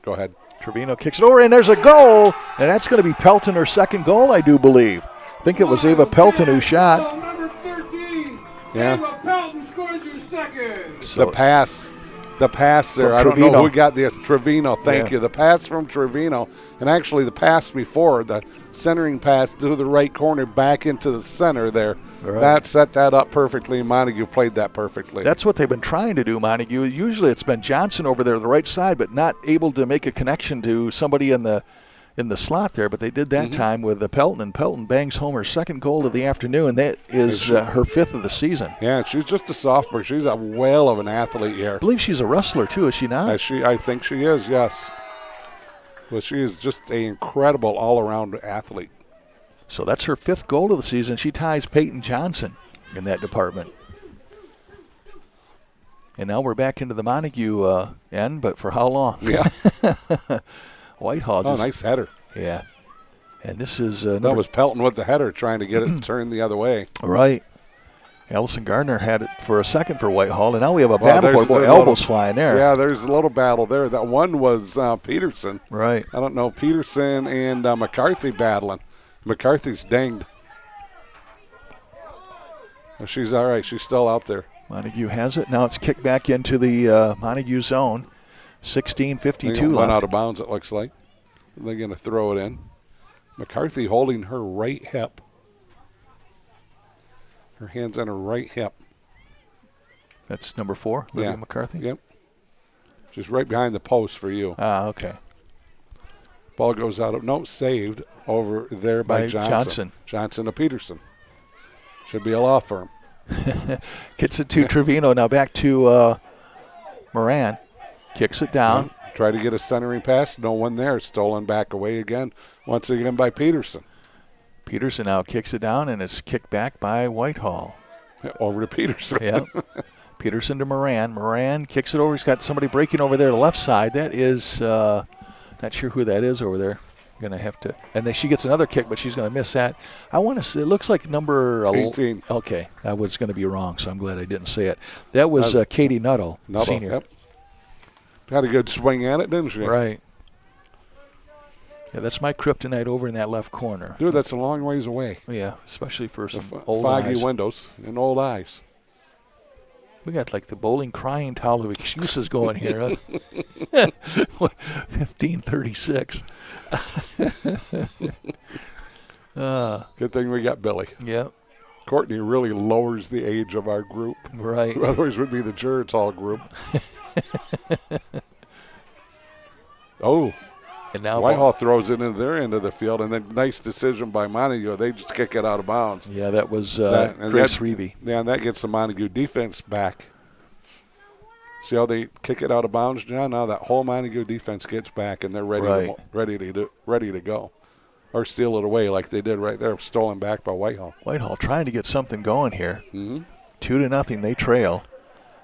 Go ahead. Trevino kicks it over, and there's a goal. And that's going to be Pelton, her second goal, I do believe. I think it was Ava Pelton who shot. Number 13, yeah. Ava Pelton scores your second. So the pass there. I don't know who got this. Trevino, thank you. The pass from Trevino, and actually the pass before, the centering pass to the right corner back into the center there. Right. That set that up perfectly. Montague played that perfectly. That's what they've been trying to do, Montague. Usually it's been Johnson over there on the right side, but not able to make a connection to somebody in the slot there. But they did that time with Pelton, and Pelton bangs home her second goal of the afternoon. That is her 5th of the season. Yeah, she's just a sophomore. She's a whale of an athlete here. I believe she's a wrestler too, is she not? I think she is, yes. Well, she is just an incredible all-around athlete. So that's her 5th goal of the season. She ties Peyton Johnson in that department. And now we're back into the Montague end, but for how long? Yeah. Whitehall. Nice header. Yeah. And this is... that was Pelton with the header trying to get it turned the other way. Right. Allison Gardner had it for a second for Whitehall, and now we have a battle for it. Boy, elbows flying there. Yeah, there's a little battle there. That one was Peterson. Right. I don't know, Peterson and McCarthy battling. McCarthy's dinged. She's all right. She's still out there. Montague has it. Now it's kicked back into the Montague zone. 16:52 went out of bounds, it looks like. They're going to throw it in. McCarthy holding her right hip. Her hand's on her right hip. That's number 4, Lydia McCarthy? Yep. Just right behind the post for you. Okay. Ball goes out of saved over there by Johnson. Johnson to Peterson. Should be a law firm. Gets it to Trevino. Now back to Moran. Kicks it down. Try to get a centering pass. No one there. Stolen back away again. Once again by Peterson. Peterson now kicks it down, and it's kicked back by Whitehall. Over to Peterson. Yeah. Peterson to Moran. Moran kicks it over. He's got somebody breaking over there to the left side. That is, not sure who that is over there. Going to have to, and then she gets another kick, but she's going to miss that. I want to say, it looks like number 18. Okay, I was going to be wrong, so I'm glad I didn't say it. That was Katie Nuttall, senior. Yep. Had a good swing at it, didn't she? Right. Yeah, that's my kryptonite over in that left corner. Dude, that's a long ways away. Yeah, especially for some old foggy eyes. windows and old eyes. We got like the bowling crying towel of excuses going here. Huh? 15:36. Good thing we got Billy. Yeah. Courtney really lowers the age of our group. Right. Otherwise, would be the Geritol group. Oh. And now Whitehall throws it into their end of the field, and then nice decision by Montague. They just kick it out of bounds. Yeah, that was Grace Reeve. Yeah, and that gets the Montague defense back. See how they kick it out of bounds, John? Now that whole Montague defense gets back, and they're ready to go. Or steal it away like they did right there, stolen back by Whitehall. Whitehall trying to get something going here. Mm-hmm. 2-0, they trail.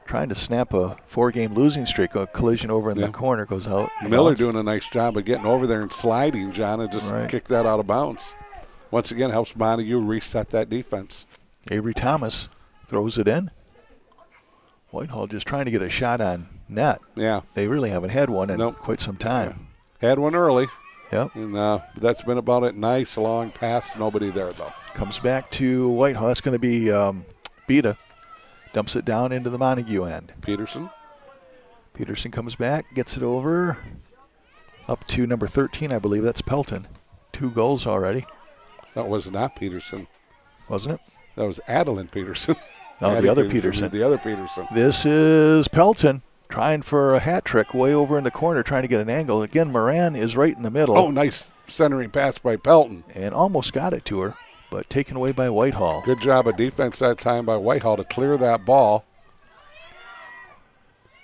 Trying to snap a 4-game losing streak. A collision over in the corner goes out. Miller doing a nice job of getting over there and sliding, John, and just kick that out of bounds. Once again, helps Montague reset that defense. Avery Thomas throws it in. Whitehall just trying to get a shot on net. Yeah. They really haven't had one in quite some time. Yeah. Had one early. Yep. And that's been about it. Nice long pass. Nobody there, though. Comes back to Whitehall. That's going to be Beta. Dumps it down into the Montague end. Peterson comes back, gets it over up to number 13, I believe. That's Pelton. 2 goals already. That was not Peterson. Wasn't it? That was Adeline Peterson. Oh, the other Peterson. The other Peterson. This is Pelton trying for a hat trick way over in the corner, trying to get an angle. Again, Moran is right in the middle. Oh, nice centering pass by Pelton. And almost got it to her, but taken away by Whitehall. Good job of defense that time by Whitehall to clear that ball.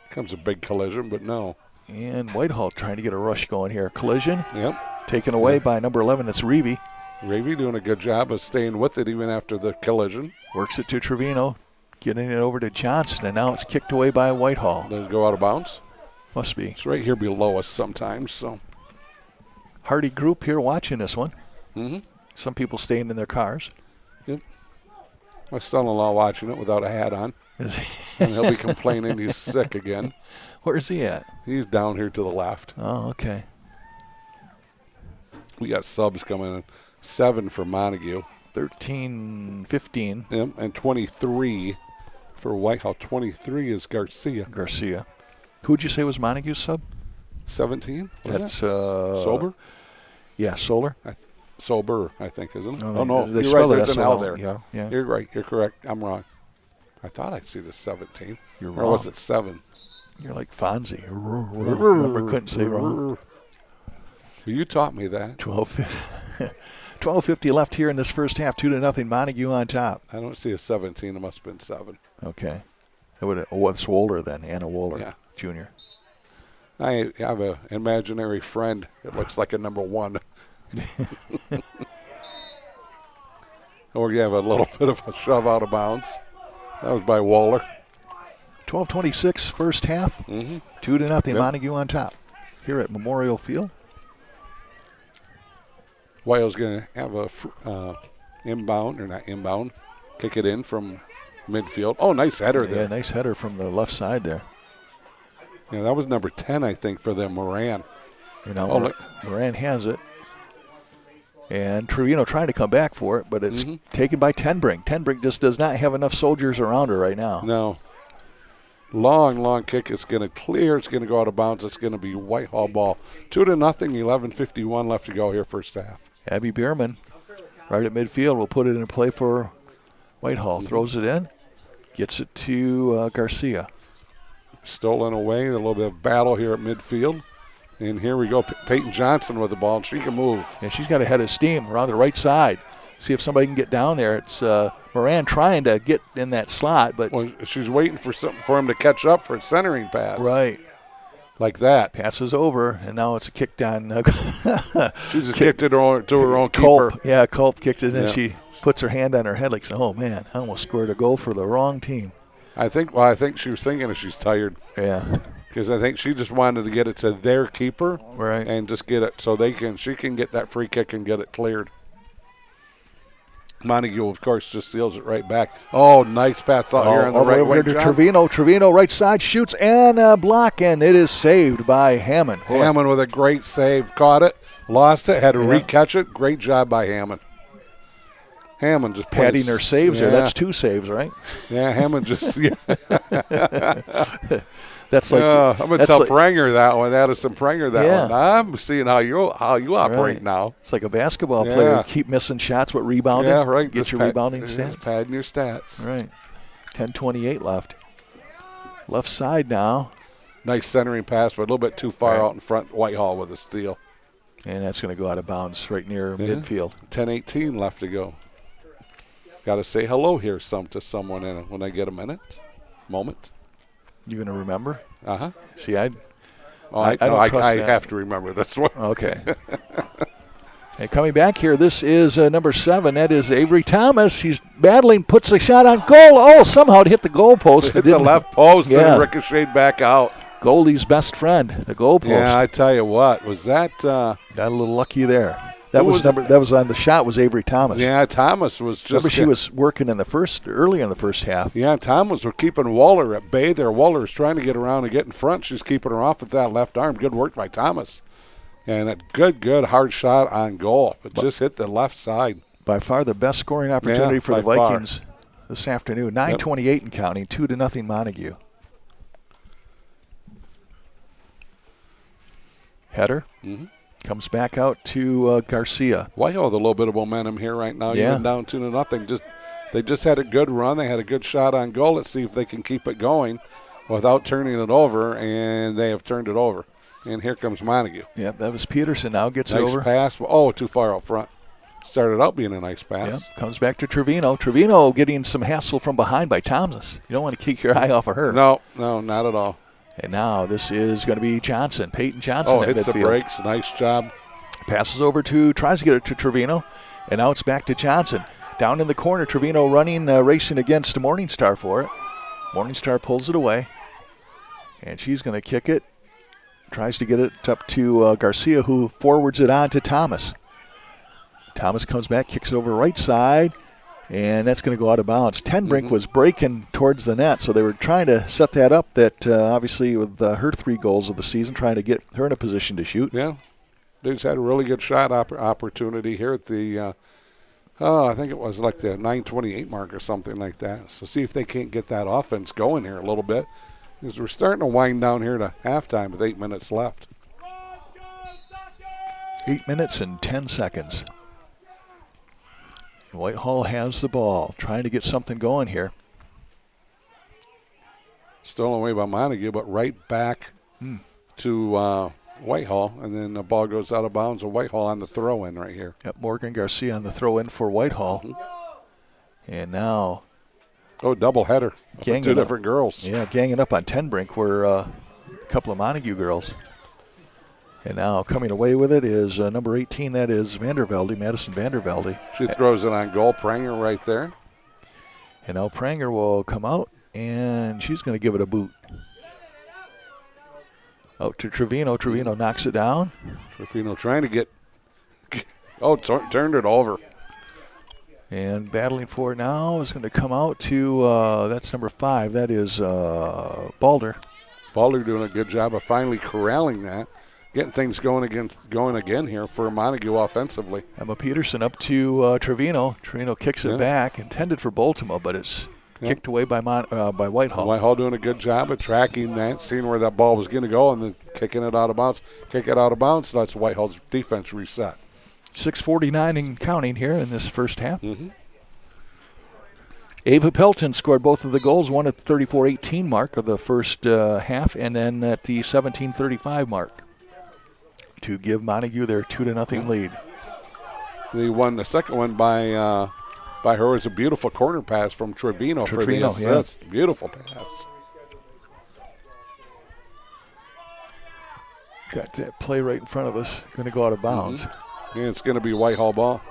Comes a big collision, but no. And Whitehall trying to get a rush going here. Collision. Yep. Taken away by number 11. It's Reeve. Reeve doing a good job of staying with it even after the collision. Works it to Trevino. Getting it over to Johnson, and now it's kicked away by Whitehall. Does it go out of bounds? Must be. It's right here below us sometimes. So Hardy group here watching this one. Mm-hmm. Some people staying in their cars. Yep. My son-in-law watching it without a hat on. Is he? And he'll be complaining he's sick again. Where's he at? He's down here to the left. Oh, okay. We got subs coming in. 7 for Montague. 13, 15. Yep, and 23 for Whitehall. 23 is Garcia. Who would you say was Montague's sub? 17? That's Sober? Yeah, Solar. Sober, I think, isn't it? No, no, they you're right. spell it There's an L there. Yeah. You're right. You're correct. I'm wrong. I thought I'd see the 17. You're or wrong. was it 7? You're like Fonzie. Remember, couldn't say wrong. You taught me that. 12:50 left here in this first half. 2-0, Montague on top. I don't see a 17. It must have been 7. Okay. What's Wohler then? Anna Wohler, Jr. I have an imaginary friend. It looks like a number 1. Or you have a little bit of a shove out of bounds. That was by Wohler. 12:26 first half. 2-0, Montague on top here at Memorial Field. Wales going to have a inbound, or not inbound, kick it in from midfield. Oh, nice header there. Yeah, nice header from the left side there. Yeah, that was number 10, I think, for them, Moran. Moran has it. And Trevino trying to come back for it, but it's taken by Tenbrink. Tenbrink just does not have enough soldiers around her right now. No. Long kick. It's going to clear. It's going to go out of bounds. It's going to be Whitehall ball. 2-0, 11:51 left to go here first half. Abby Bierman right at midfield will put it in play for Whitehall. Throws it in. Gets it to Garcia. Stolen away. A little bit of battle here at midfield. And here we go. Peyton Johnson with the ball. And she can move. Yeah, she's got a head of steam around the right side. See if somebody can get down there. It's Moran trying to get in that slot, but she's waiting for him to catch up for a centering pass. Right. like that. Passes over, and now it's a kick down. She just kicked it to her own Culp. keeper. Yeah, Culp kicked it, and Yeah. she puts her hand on her head like, oh, man, I almost scored a goal for the wrong team. I think she was thinking that she's tired. Yeah. Because I think she just wanted to get it to their keeper, Right. and just get it so she can get that free kick and get it cleared. Montague, of course, just seals it right back. Oh, nice pass out here on the all right over wing. to Trevino. Trevino, right side, shoots and block, and it is saved by Hammond. Boy. Hammond with a great save. Caught it, lost it, had to re-catch it. Great job by Hammond. Hammond just padding her saves there. That's 2 saves, right? Yeah, Hammond just. Yeah. That's like I'm gonna tell Pranger that one. Addison Pranger that one. I'm seeing how you operate now. It's like a basketball player. Keep missing shots, but rebounding. Yeah, right. Get your rebounding stats. Padding your stats. Right. 10:28 left. Left side now. Nice centering pass, but a little bit too far out in front. Whitehall with a steal. And that's going to go out of bounds right near midfield. 10:18 left to go. Got to say hello here to someone when I get a moment. You going to remember? Uh-huh. See, I don't trust that. I have to remember this one. Okay. And coming back here, this is number 7. That is Avery Thomas. He's battling, puts a shot on goal. Oh, somehow it hit the goal post. Hit the left post and ricocheted back out. Goalie's best friend, the goal post. Yeah, I tell you what, was that got a little lucky there. That was on the shot was Avery Thomas. Yeah, Thomas was just. Remember, she was working early in the first half. Yeah, Thomas was keeping Waller at bay there. Waller was trying to get around and get in front. She's keeping her off with that left arm. Good work by Thomas. And a good hard shot on goal. But just hit the left side. By far the best scoring opportunity for the Vikings this afternoon. 9:28 and counting, 2-0 Montague. Header. Mm-hmm. Comes back out to Garcia. Whitehall with a little bit of momentum here right now. Even down 2-0. They just had a good run. They had a good shot on goal. Let's see if they can keep it going without turning it over, and they have turned it over. And here comes Montague. Yep, that was Peterson. Now gets it over. Nice pass. Oh, too far out front. Started out being a nice pass. Yep, comes back to Trevino. Trevino getting some hassle from behind by Thomas. You don't want to keep your eye off of her. No, not at all. And now this is going to be Johnson, Peyton Johnson at hits midfield. the brakes. Nice job. Passes over tries to get it to Trevino, and now it's back to Johnson. Down in the corner, Trevino running, racing against Morningstar for it. Morningstar pulls it away, and she's going to kick it. Tries to get it up to Garcia, who forwards it on to Thomas. Thomas comes back, kicks it over right side, and that's going to go out of bounds. Tenbrink was breaking towards the net, so they were trying to set that up. That obviously with her 3 goals of the season, trying to get her in a position to shoot. Yeah, they just had a really good shot opportunity here at the, I think it was like the 9:28 mark or something like that. So see if they can't get that offense going here a little bit, because we're starting to wind down here to halftime with 8 minutes left. 8 minutes and 10 seconds. Whitehall has the ball, trying to get something going here. Stolen away by Montague, but right back to Whitehall, and then the ball goes out of bounds with Whitehall on the throw-in right here. Yep, Morgan Garcia on the throw-in for Whitehall. And now... double header. 2 different girls. Yeah, ganging up on Tenbrink were a couple of Montague girls. And now coming away with it is number 18. That is Vandervelde, Madison Vandervelde. She throws it on goal. Pranger right there. And now Pranger will come out, and she's going to give it a boot. Out to Trevino. Trevino knocks it down. Trevino trying to get turned it over. And battling for it now is going to come out to, that's number 5. That is Balder. Balder doing a good job of finally corralling that. Getting things going again here for Montague offensively. Emma Peterson up to Trevino. Trevino kicks it back, intended for Baltimore, but it's kicked away by Whitehall. Whitehall doing a good job of tracking that, seeing where that ball was going to go, and then kicking it out of bounds. Kick it out of bounds, so that's Whitehall's defense reset. 6:49 and counting here in this first half. Ava Pelton scored both of the goals, one at the 34-18 mark of the first half, and then at the 17-35 mark, to give Montague their 2-0 lead. The second one by her was a beautiful corner pass from Trevino for the assist. Beautiful pass. Got that play right in front of us. Going to go out of bounds. And it's going to be Whitehall ball.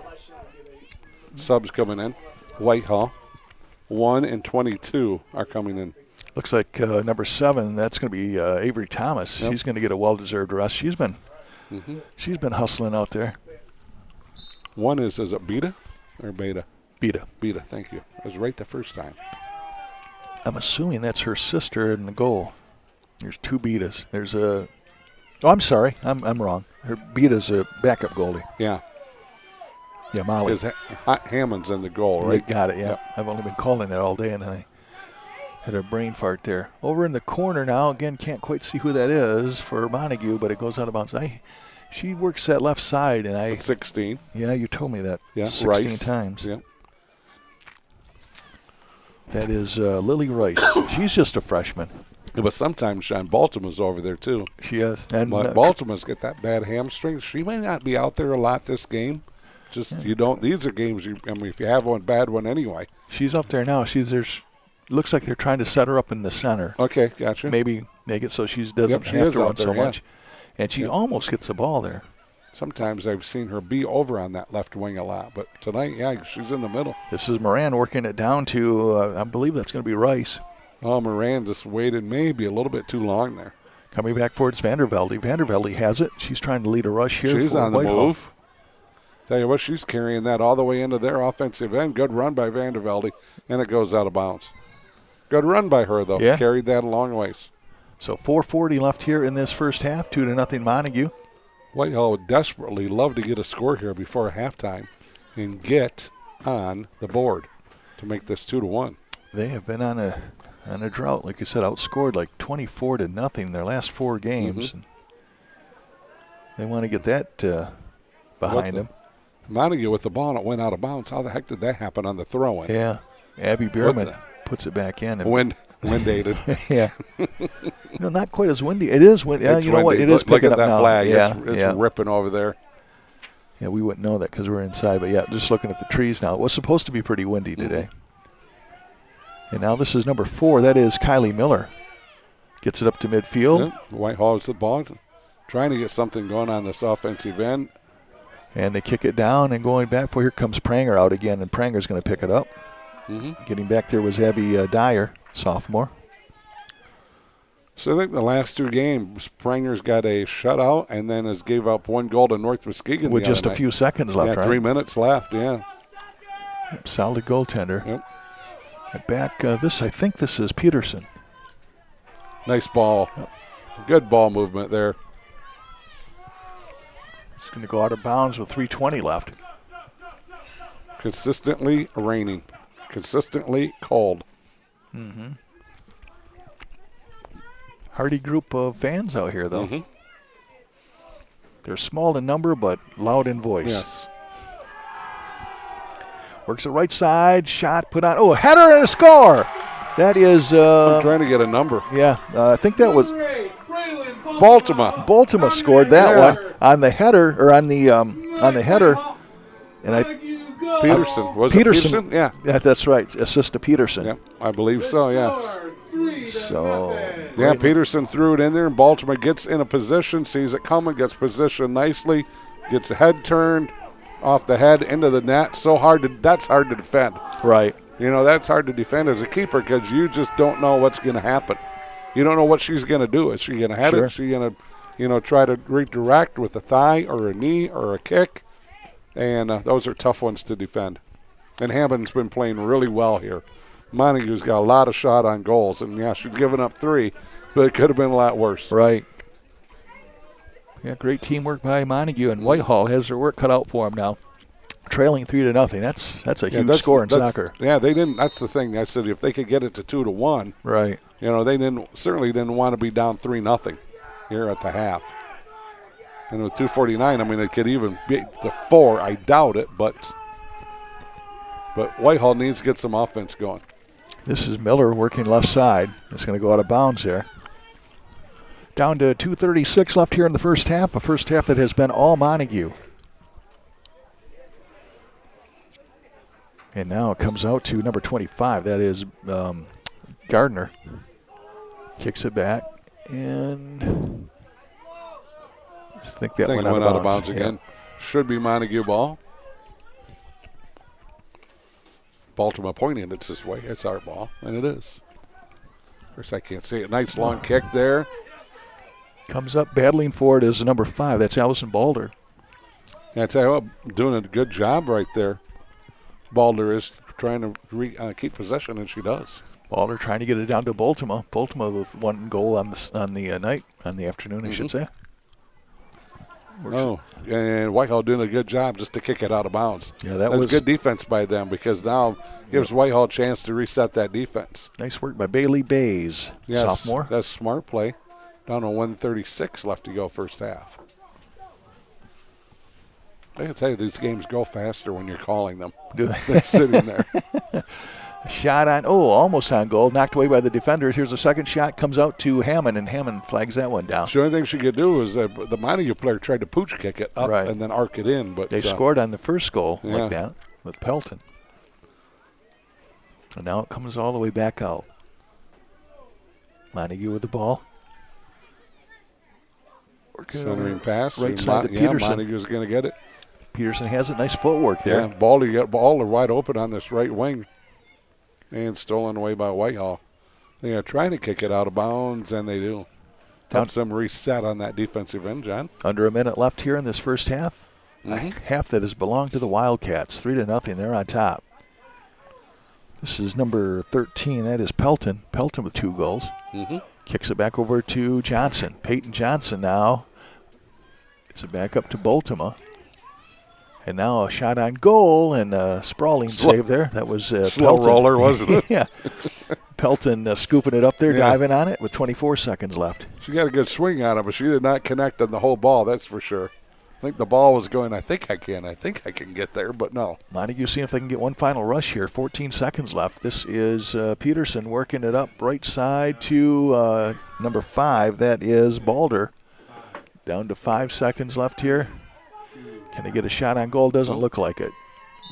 Subs coming in. Whitehall. 1 and 22 are coming in. Looks like number 7, that's going to be Avery Thomas. Yep. She's going to get a well-deserved rest. She's been hustling out there. One is it Beta or Beta? Beta. Beta, thank you. I was right the first time. I'm assuming that's her sister in the goal. There's 2 Betas. There's a – oh, I'm sorry. I'm wrong. Her Beta's a backup goalie. Yeah. Yeah, Molly. Hammond's in the goal, right? You got it, yeah. Yep. I've only been calling it all day, and I had a brain fart there. Over in the corner now, again, can't quite see who that is for Montague, but it goes out of bounds. She works that left side, and At 16. Yeah, you told me that 16 Rice. times. Yeah. That is Lily Rice. She's just a freshman. But sometimes Sean Baltimore's over there, too. She is. And But Baltimore's got that bad hamstring. She may not be out there a lot this game. Just you don't. These are games. If you have one bad one anyway. She's up there now. Looks like they're trying to set her up in the center. Okay, gotcha. Maybe make it so she doesn't she have is to out run so there, yeah. much. And she almost gets the ball there. Sometimes I've seen her be over on that left wing a lot, but tonight, yeah, she's in the middle. This is Moran working it down to, I believe that's going to be Rice. Oh, Moran just waited maybe a little bit too long there. Coming back for it's Vandervelde. Vandervelde has it. She's trying to lead a rush here. She's for on the Whitehall. move. Tell you what, she's carrying that all the way into their offensive end. Good run by Vandervelde, and it goes out of bounds. Good run by her, though. Yeah. Carried that a long ways. So 4:40 left here in this first half, 2-0 Montague. Whitehall would desperately love to get a score here before halftime and get on the board to make this 2-1. They have been on a drought, like you said, outscored like 24-0 in their last 4 games. And they want to get that behind them. Montague with the ball, and it went out of bounds. How the heck did that happen on the throw-in? Yeah, Abby Bierman puts it back in. Wind aided. Yeah. Not quite as windy. It is windy. Yeah, It's you know what? windy. It is Look picking at up that now. flag. Yeah, It's ripping over there. Yeah, we wouldn't know that because we're inside. But, yeah, just looking at the trees now. It was supposed to be pretty windy today. And now this is number 4. That is Kylie Miller. Gets it up to midfield. Yep. Whitehall is the ball. Trying to get something going on this offensive end. And they kick it down and going back for here comes Pranger out again, and Pranger's going to pick it up. Getting back there was Abby Dyer, sophomore. So I think the last 2 games, Pranger's got a shutout and then has gave up 1 goal to North Muskegon. With just a few seconds left, right? 3 minutes left, yeah. Solid goaltender. Yep. And back, I think this is Peterson. Nice ball. Yep. Good ball movement there. It's going to go out of bounds with 3:20 left. Consistently raining. Consistently cold. Hardy group of fans out here, though. They're small in number, but loud in voice. Yes. Works the right side, shot put on. Oh, a header and a score. That is. I'm trying to get a number. Yeah, I think that was Baltimore. Baltimore scored that one on the header, or on the header, and Peterson. Was Peterson. it Peterson? Yeah. That's right. Assist to Peterson. Yeah, I believe so, yeah. So. Yeah, Peterson threw it in there, and Baltimore gets in a position, sees it coming, gets positioned nicely, gets the head turned off the head into the net. That's hard to defend. Right. That's hard to defend as a keeper because you just don't know what's going to happen. You don't know what she's going to do. Is she going to head it? Is she going to, try to redirect with a thigh or a knee or a kick? And those are tough ones to defend. And Hammond's been playing really well here. Montague's got a lot of shot on goals. And, yeah, she's given up 3, but it could have been a lot worse. Right. Yeah, great teamwork by Montague, and Whitehall has their work cut out for them now. Trailing 3-0. That's a huge score in soccer. Yeah, they didn't. That's the thing. I said if they could get it to 2-1, right? They certainly didn't want to be down 3-0 here at the half. And with 2:49, it could even be to 4. I doubt it, but Whitehall needs to get some offense going. This is Miller working left side. It's going to go out of bounds there. Down to 2:36 left here in the first half. A first half that has been all Montague. And now it comes out to number 25. That is Gardner. Kicks it back. And I think that went out of bounds again. Should be Montague ball. Baltimore pointing it's this way. It's our ball, and it is. Of course, I can't see it. Nice long kick there. Comes up battling for it is number 5. That's Allison Balder. Yeah, I tell you what, doing a good job right there. Balder is trying to keep possession, and she does. Balder trying to get it down to Baltimore. Baltimore with 1 goal on the afternoon, I should say. And Whitehall doing a good job just to kick it out of bounds. Yeah, that was good defense by them because now gives Whitehall a chance to reset that defense. Nice work by Bailey Bays, sophomore. That's smart play. Down to 1:36 left to go first half. I can tell you these games go faster when you're calling them. They're sitting there. Shot on, almost on goal. Knocked away by the defenders. Here's a second shot. Comes out to Hammond, and Hammond flags that one down. The only thing she could do was the Montague player tried to pooch kick it up and then arc it in. But they scored on the first goal like that with Pelton. And now it comes all the way back out. Montague with the ball. Centering pass. Right side to Peterson. Montague's going to get it. Peterson has it. Nice footwork there. Yeah, Balder wide open on this right wing. And stolen away by Whitehall. They are trying to kick it out of bounds, and they do. Helps them reset on that defensive end, John. Under a minute left here in this first half. A half that has belonged to the Wildcats. 3-0. They're on top. This is number 13. That is Pelton. Pelton with 2 goals. Kicks it back over to Johnson. Peyton Johnson now. Gets it back up to Baltimore. And now a shot on goal and a sprawling save there. That was slow Pelton. Roller, wasn't it? Yeah. Pelton scooping it up there, diving on it with 24 seconds left. She got a good swing on it, but she did not connect on the whole ball, that's for sure. I think the ball was going, I think I can get there, but no. Montague seeing if they can get one final rush here. 14 seconds left. This is Peterson working it up right side to number 5. That is Balder. Down to 5 seconds left here. Can they get a shot on goal? Doesn't look like it.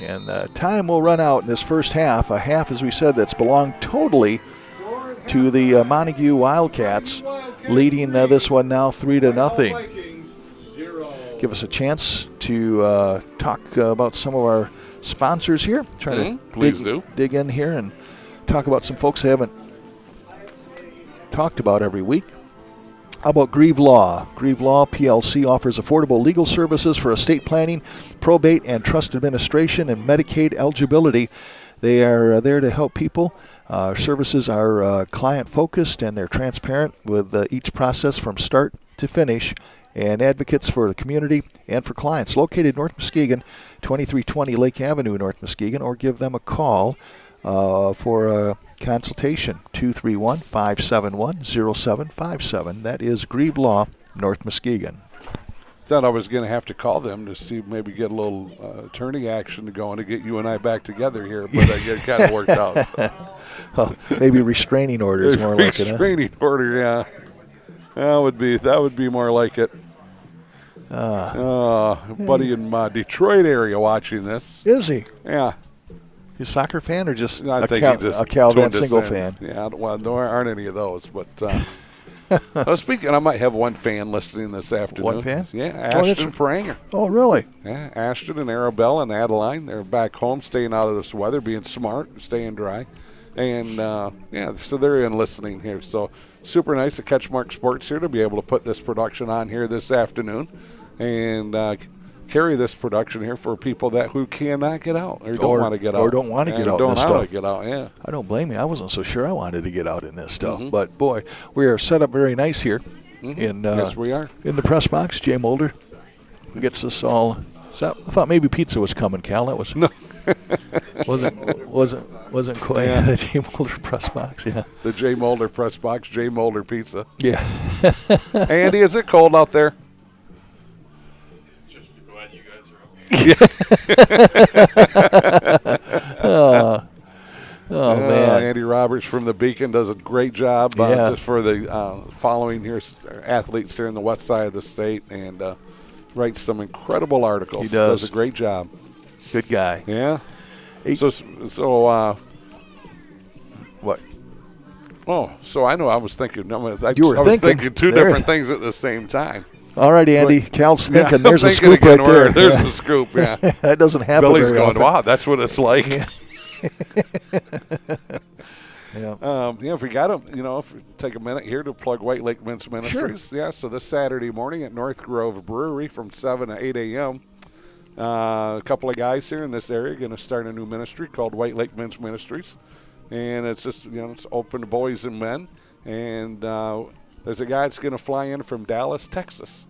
And time will run out in this first half. A half, as we said, that's belonged totally to the Montague Wildcats, leading this one now 3-0. Give us a chance to talk about some of our sponsors here. Try to dig in here and talk about some folks they haven't talked about every week. How about Grieve Law? Grieve Law PLC offers affordable legal services for estate planning, probate, and trust administration, and Medicaid eligibility. They are there to help people. Services are client-focused, and they're transparent with each process from start to finish, and advocates for the community and for clients. Located North Muskegon, 2320 Lake Avenue, North Muskegon, or give them a call for a consultation, 231-571-0757. That is Grieve Law, North Muskegon. Thought I was going to have to call them to see, maybe get a little attorney action going to get you and I back together here, but I get kind of worked out. So. Well, maybe restraining order is more like it. Restraining order, yeah. That would be more like it. Buddy in my Detroit area watching this. Is he? Yeah. You a soccer fan or just I think he just a Cal Van Single fan? Yeah, well, there aren't any of those. But speaking, I might have one fan listening this afternoon. One fan? Yeah, Ashton Pranger. Oh, really? Yeah, Ashton and Arabella and Adeline. They're back home, staying out of this weather, being smart, staying dry. And, so they're in listening here. So super nice at CatchMark Sports here to be able to put this production on here this afternoon. And carry this production here for people who cannot get out or don't want to get out. Or don't want to get out in this stuff. Don't want to get out, yeah. I don't blame you. I wasn't so sure I wanted to get out in this stuff. But, boy, we are set up very nice here. Yes, we are. In the press box, Jay Mulder gets us all set. I thought maybe pizza was coming, Cal. That was no. wasn't quite the Jay Mulder press box, yeah. The Jay Mulder press box, Jay Mulder pizza. Yeah. Andy, is it cold out there? Man. Andy Roberts from the Beacon does a great job just for the following here athletes here in the west side of the state, and writes some incredible articles. He does a great job. Good guy. Yeah. What? Oh, so I know I was thinking. I was thinking thinking two different things at the same time. All right, Andy. Cal's thinking. Yeah, There's a thinking scoop right again, there. There's Yeah. a scoop, yeah. That doesn't happen Billy's very going, often. wow, that's what it's like. Yeah. Yeah. If we got if we take a minute here to plug White Lake Men's Ministries. Sure. Yeah, so this Saturday morning at North Grove Brewery from 7 to 8 a.m., a couple of guys here in this area are going to start a new ministry called White Lake Men's Ministries. And it's just, it's open to boys and men. And there's a guy that's going to fly in from Dallas, Texas,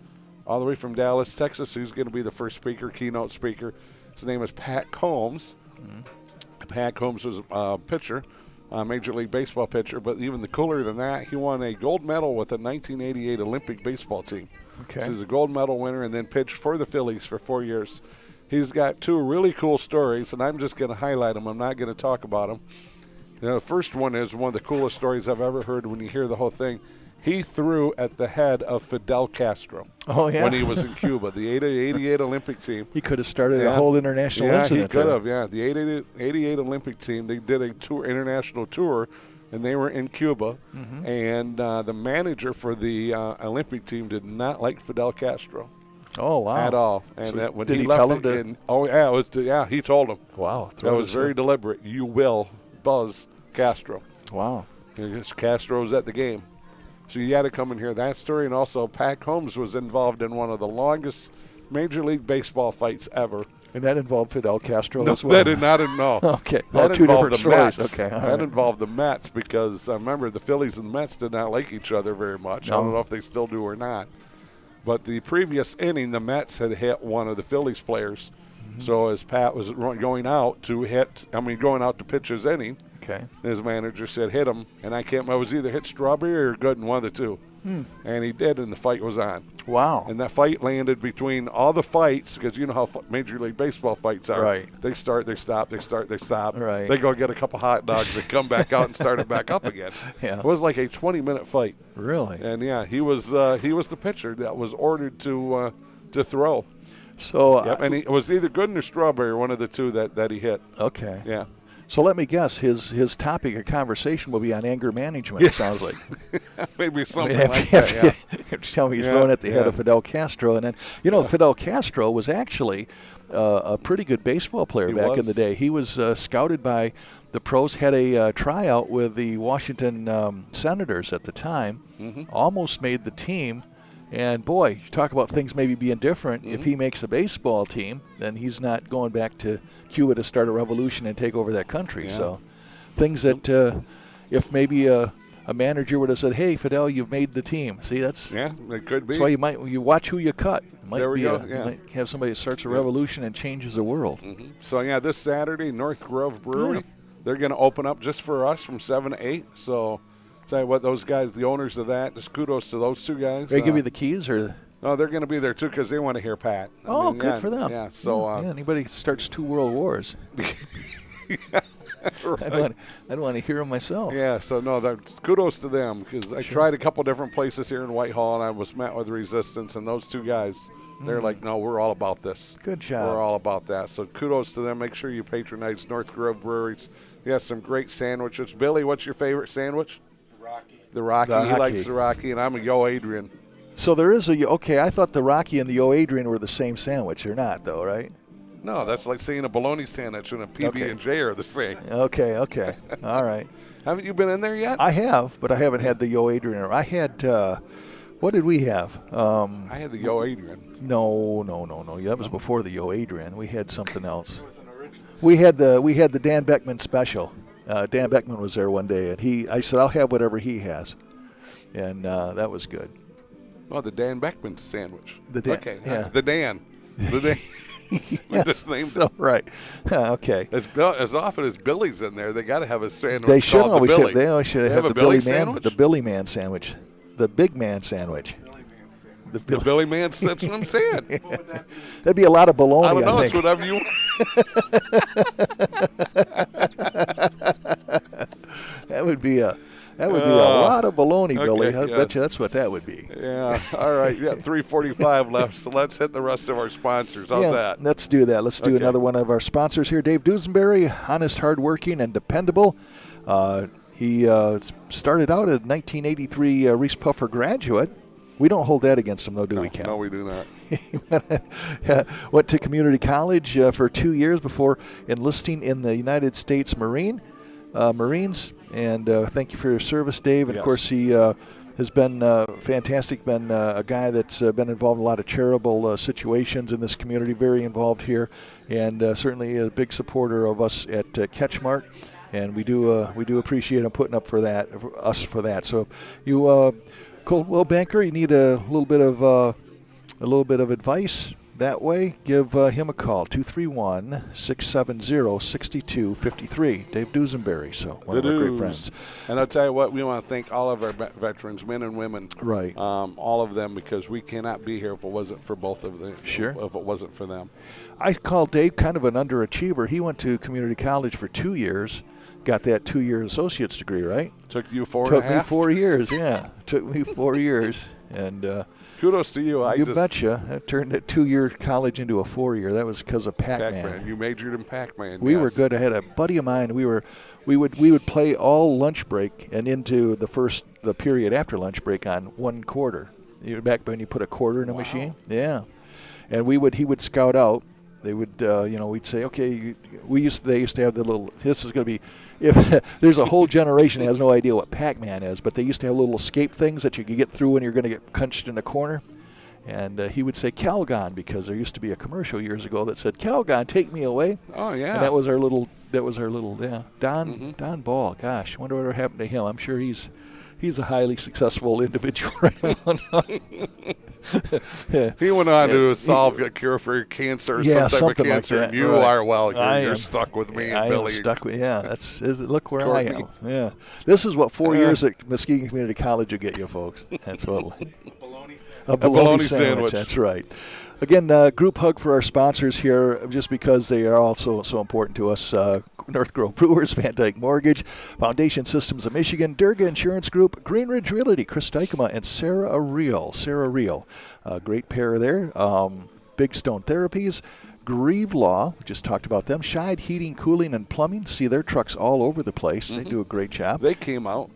all the way from Dallas, Texas, who's going to be the first speaker, keynote speaker. His name is Pat Combs. Mm-hmm. Pat Combs was a pitcher, a Major League Baseball pitcher, but even the cooler than that, he won a gold medal with the 1988 Olympic baseball team. Okay. So he's a gold medal winner and then pitched for the Phillies for 4 years. He's got two really cool stories, and I'm just going to highlight them. I'm not going to talk about them. The first one is one of the coolest stories I've ever heard when you hear the whole thing. He threw at the head of Fidel Castro when he was in Cuba, the 88 Olympic team. He could have started a whole international incident. Yeah, he could have, yeah. The 88 Olympic team, they did a international tour, and they were in Cuba. Mm-hmm. And the manager for the Olympic team did not like Fidel Castro. Oh, wow. At all. And So when did he left tell him to? he told him. Wow. That was very deliberate. You will buzz Castro. Wow. Because Castro was at the game. So you had to come and hear that story. And also, Pat Combs was involved in one of the longest Major League Baseball fights ever. And that involved Fidel Castro No, as well? that did not. No. Okay. That Two involved different the stories. Mets. Okay. All That right. involved the Mets because I remember the Phillies and Mets did not like each other very much. No. I don't know if they still do or not. But the previous inning, the Mets had hit one of the Phillies players. Mm-hmm. So as Pat was going out to pitch his inning, Okay. his manager said, hit him. And I was either hit Strawberry or Gooden, one of the two. And he did, and the fight was on. Wow. And that fight landed between all the fights, because you know how Major League Baseball fights are. Right. They start, they stop, they start, they stop. Right. They go get a couple hot dogs, they come back out and start it back up again. Yeah. It was like a 20-minute fight. Really? And, yeah, he was the pitcher that was ordered to throw. So. Yep, and it was either Gooden or Strawberry, one of the two that he hit. Okay. Yeah. So let me guess, his topic of conversation will be on anger management, Yes. it sounds like. Maybe something If like that, yeah. you tell me he's throwing at the head of Fidel Castro. And then, Fidel Castro was actually a pretty good baseball player back in the day. He was scouted by the pros, had a tryout with the Washington Senators at the time, almost made the team. And, boy, you talk about things maybe being different. If he makes a baseball team, then he's not going back to Cuba to start a revolution and take over that country. Yeah. So things that if maybe a manager would have said, hey, Fidel, you've made the team. See, that's it could be. That's why you watch who you cut. There we go. You might have somebody that starts a revolution and changes the world. Mm-hmm. So, this Saturday, North Grove Brewery, they're going to open up just for us from 7 to 8. So, tell you what, those guys, the owners of that, just kudos to those two guys. They give you the keys or? No, they're going to be there too because they want to hear Pat. Good for them. Yeah. So anybody starts 2 world wars. Right. I'd want to hear them myself. Yeah. So kudos to them because I tried a couple different places here in Whitehall and I was met with resistance, and those two guys, they're like, no, we're all about this. Good job. We're all about that. So kudos to them. Make sure you patronize North Grove Breweries. They got some great sandwiches. Billy, what's your favorite sandwich? The Rocky. He likes the Rocky, and I'm a Yo Adrian. So there is I thought the Rocky and the Yo Adrian were the same sandwich. They're not, though, right? No, that's like saying a bologna sandwich and a PB&J are the same. Okay. All right. Haven't you been in there yet? I have, but I haven't had the Yo Adrian. I had, what did we have? I had the Yo Adrian. No. That was before the Yo Adrian. We had something else. We had the Dan Beckman special. Dan Beckman was there one day, and I said, I'll have whatever he has. And that was good. Oh, the Dan Beckman sandwich. The Dan. Okay, yeah. The Dan. The Dan. Yes, just named so, right. Okay. As often as Billy's in there, they got to have a sandwich. They should called always the Billy. They always should have a the Billy sandwich? Man, the Billy Man sandwich, the Big Man sandwich. The Billy Man. That's what I'm saying. Yeah. That'd be a lot of bologna. I don't know. It's think. whatever you. That would be a lot of bologna, Billy. Okay, I bet you that's what that would be. Yeah. All right. Yeah. 3:45 left. So let's hit the rest of our sponsors. How's that? Let's do that. Let's do another one of our sponsors here. Dave Dusenberry, honest, hardworking, and dependable. He started out as a 1983 Reese Puffer graduate We don't hold that against them, though, do we, Cal? No, we do not. Went to community college for 2 years before enlisting in the United States Marines. And thank you for your service, Dave. And, Yes. of course, he has been fantastic, been a guy that's been involved in a lot of charitable situations in this community, very involved here, and certainly a big supporter of us at CatchMark. And we do appreciate him putting up for that. So you, Coldwell Banker, you need a little bit of advice that way, give him a call, 231-670-6253. Dave Dusenberry, so one of our great friends. And I'll tell you what, we want to thank all of our veterans, men and women. Right. All of them, because we cannot be here if it wasn't for both of them. Sure. If it wasn't for them. I call Dave kind of an underachiever. He went to community college for 2 years, got that 2-year associate's degree, right? Took you 4.5? Took me 4 years, yeah. Took me 4 years. And kudos to you. You betcha. That turned that 2-year college into a 4-year. That was because of Pac-Man. You majored in Pac-Man. We were good. I had a buddy of mine. We would play all lunch break and into the period after lunch break on 1 quarter. Back when you put a quarter in a machine. Yeah. And he would scout out. They would, we'd say, okay, they used to have the little, this is going to be, if there's a whole generation that has no idea what Pac-Man is, but they used to have little escape things that you could get through when you're going to get punched in the corner. And he would say Calgon, because there used to be a commercial years ago that said, Calgon, take me away. Oh, yeah. And that was our little, Don Ball. Gosh, wonder what happened to him. I'm sure he's a highly successful individual right now. He went on to solve a cure for cancer or some type of cancer. Like that. And you are, you're stuck with me and Billy. I am stuck with, look where I am. Yeah. This is what 4 years at Muskegon Community College will get you, folks. That's what. A bologna sandwich. That's right. Again, group hug for our sponsors here, just because they are also so important to us. North Grove Brewers, Van Dyke Mortgage, Foundation Systems of Michigan, Durga Insurance Group, Green Ridge Realty, Chris Dykema, and Sarah Reel. Great pair there. Big Stone Therapies, Grieve Law, we just talked about them. Scheid Heating, Cooling, and Plumbing. See their trucks all over the place. Mm-hmm. They do a great job. They came out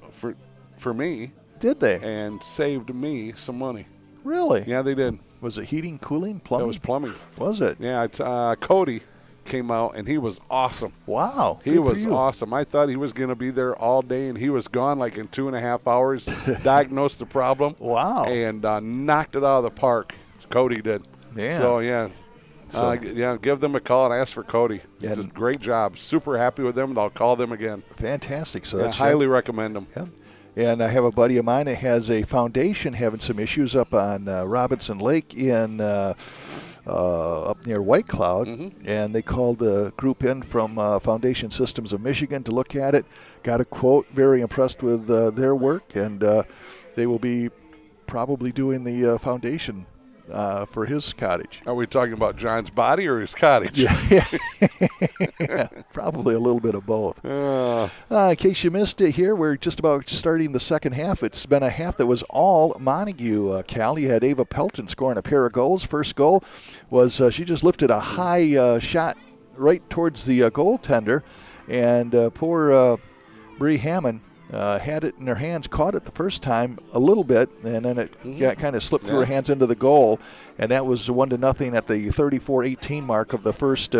for me. Did they? And saved me some money. Really? Yeah, they did. Was it heating, cooling, plumbing? It was plumbing. Was it? Yeah, it's Cody came out, and he was awesome. Wow. He was awesome. I thought he was going to be there all day, and he was gone like in 2.5 hours, diagnosed the problem. Wow. And knocked it out of the park. Cody did. Yeah. So, yeah. Give them a call and ask for Cody. It's a great job. Super happy with them, and I'll call them again. Fantastic. So that's highly recommend them. Yeah. And I have a buddy of mine that has a foundation having some issues up on Robinson Lake in up near White Cloud. Mm-hmm. And they called the group in from Foundation Systems of Michigan to look at it. Got a quote, very impressed with their work, and they will be probably doing the foundation for his cottage. Are we talking about John's body or his cottage? Yeah. Probably a little bit of both. In case you missed it here, we're just about starting the second half. It's been a half that was all Montague. Cal, you had Ava Pelton scoring a pair of goals. First goal was she just lifted a high shot right towards the goaltender, and poor Bree Hammond had it in her hands, caught it the first time a little bit, and then it kind of slipped through her hands into the goal, and that was 1-0 at the 34-18 mark of the first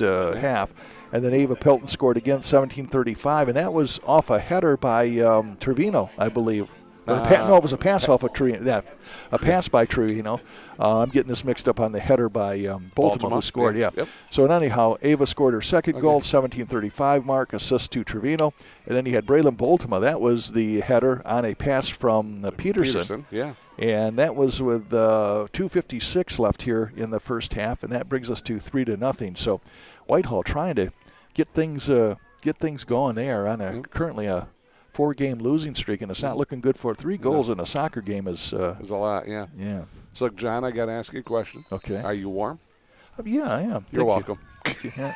half. And then Ava Pelton scored again, 17:35, and that was off a header by Trevino, I believe. No, it was a pass off of Trevino. Yeah, a pass by Trevino. I'm getting this mixed up on the header by Baltimore, who scored. Yeah. Yep. So anyhow, Ava scored her second goal, 17:35 mark, assist to Trevino. And then you had Braylon Baltimore. That was the header on a pass from Peterson. Yeah. And that was with 2:56 left here in the first half, and that brings us to 3-0. So Whitehall trying to get things going there on currently a 4-game losing streak, and it's not looking good for 3 goals in a soccer game is a lot, yeah. Yeah. So, John, I got to ask you a question. Okay. Are you warm? Yeah, I am. You're welcome. Yeah.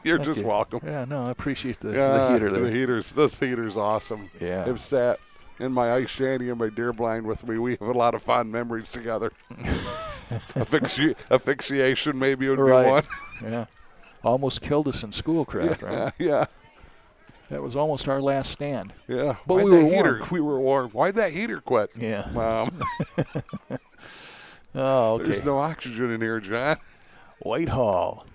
You're just welcome. Yeah, no, I appreciate the heater there. This heater's awesome. Yeah. I've sat in my ice shanty and my deer blind with me. We have a lot of fond memories together. Asphyxiation maybe would be one. Yeah. Almost killed us in schoolcraft, right? Yeah. That was almost our last stand. Yeah, but why'd we were that warm. heater, we were warm. Why'd that heater quit? Yeah. Oh, Okay. there's no oxygen in here, John. Whitehall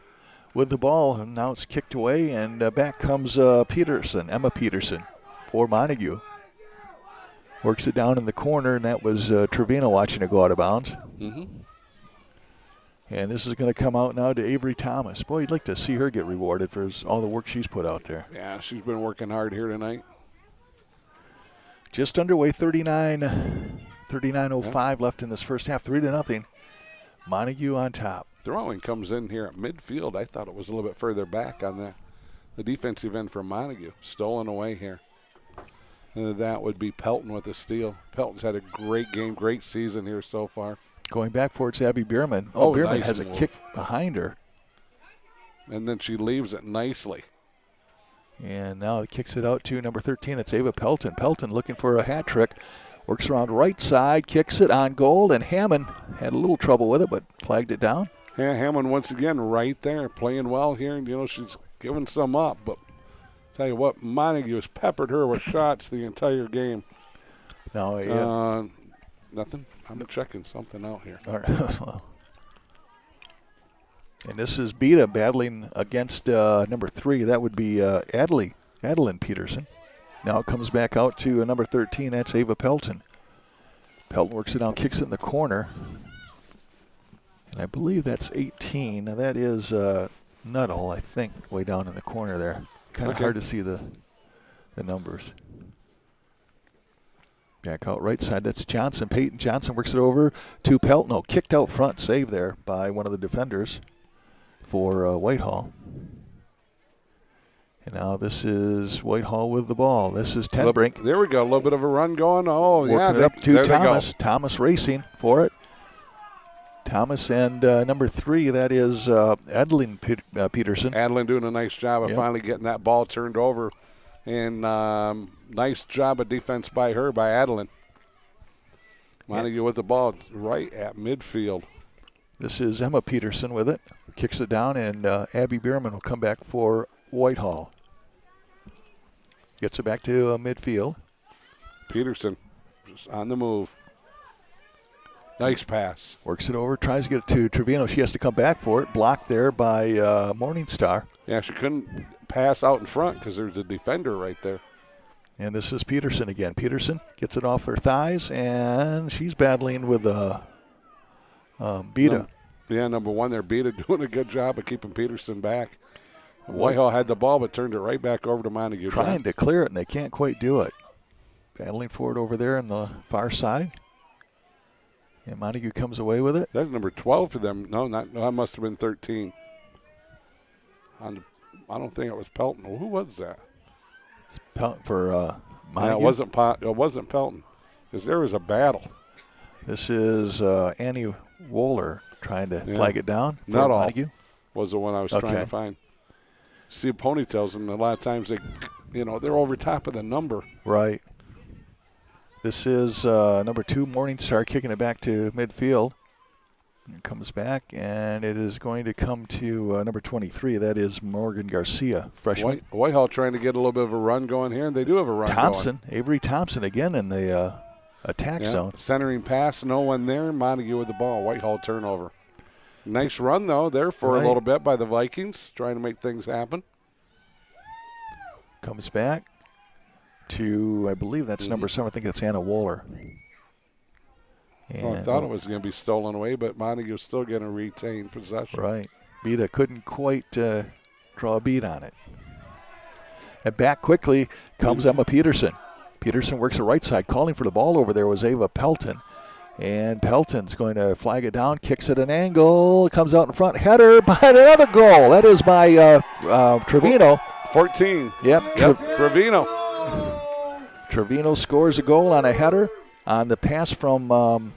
with the ball, and now it's kicked away, and back comes Peterson, Emma Peterson, for Montague. Works it down in the corner, and that was Trevino watching it go out of bounds. Mm-hmm. And this is going to come out now to Avery Thomas. Boy, you'd like to see her get rewarded for all the work she's put out there. Yeah, she's been working hard here tonight. Just underway, 39:05 left in this first half, 3-0. Montague on top. Throwing comes in here at midfield. I thought it was a little bit further back on the defensive end for Montague. Stolen away here. And that would be Pelton with the steal. Pelton's had a great game, great season here so far. Going back for it's Abby Bierman. Oh, Bierman nice has a move. kick behind her. And then she leaves it nicely. And now it kicks it out to number 13. It's Ava Pelton. Pelton looking for a hat trick. Works around right side, kicks it on goal, and Hammond had a little trouble with it, but flagged it down. Yeah, Hammond once again right there, playing well here. And, she's giving some up. But tell you what, Montague has peppered her with shots the entire game. No, yeah. Nothing. I'm checking something out here. All right. And this is Beta battling against number 3. That would be Adeline Peterson. Now it comes back out to number 13. That's Ava Pelton. Pelton works it down, kicks it in the corner. And I believe that's 18. Now that is Nuttall, I think, way down in the corner there. Kind of hard to see the numbers. Back out right side, that's Johnson. Peyton Johnson works it over to Pelton. No, kicked out front, save there by one of the defenders for Whitehall. And now this is Whitehall with the ball. This is Tenbrink. There we go, a little bit of a run going. Oh, working yeah. it up to there Thomas. Thomas racing for it. Thomas and number 3, that is Adeline Peterson. Adeline doing a nice job of finally getting that ball turned over. And nice job of defense by her, by Adeline. Montague with the ball right at midfield. This is Emma Peterson with it. Kicks it down, and Abby Bierman will come back for Whitehall. Gets it back to midfield. Peterson just on the move. Nice pass. Works it over, tries to get it to Trevino. She has to come back for it. Blocked there by Morningstar. Yeah, she couldn't pass out in front because there's a defender right there. And this is Peterson again. Peterson gets it off her thighs, and she's battling with Beta. Number 1 there, Beta doing a good job of keeping Peterson back. Whitehall had the ball but turned it right back over to Montague. Trying to clear it, and they can't quite do it. Battling for it over there on the far side. And Montague comes away with it. That's number 12 for them. No, that must have been 13. I don't think it was Pelton. Who was that? Pelton for Montague. Yeah, it wasn't Pelton, because there was a battle. This is Annie Wohler trying to flag it down. Not all Montague. was the one I was trying to find. See ponytails, and a lot of times they're over top of the number. Right. This is number 2, Morningstar, kicking it back to midfield. It comes back, and it is going to come to number 23. That is Morgan Garcia, freshman. Whitehall trying to get a little bit of a run going here, and they do have a run Thompson, Avery Thompson again in the attack zone. Centering pass, no one there. Montague with the ball. Whitehall turnover. Nice run, though, there for a little bit by the Vikings, trying to make things happen. Comes back to, I believe that's number 7. I think that's Anna Wohler. I thought it was going to be stolen away, but Montague's still going to retain possession. Right. Beta couldn't quite draw a beat on it. And back quickly comes Emma Peterson. Peterson works the right side. Calling for the ball over there was Ava Pelton. And Pelton's going to flag it down, kicks at an angle, comes out in front, header, but another goal. That is by Trevino. 14. Yep. Trevino. Trevino scores a goal on a header on the pass from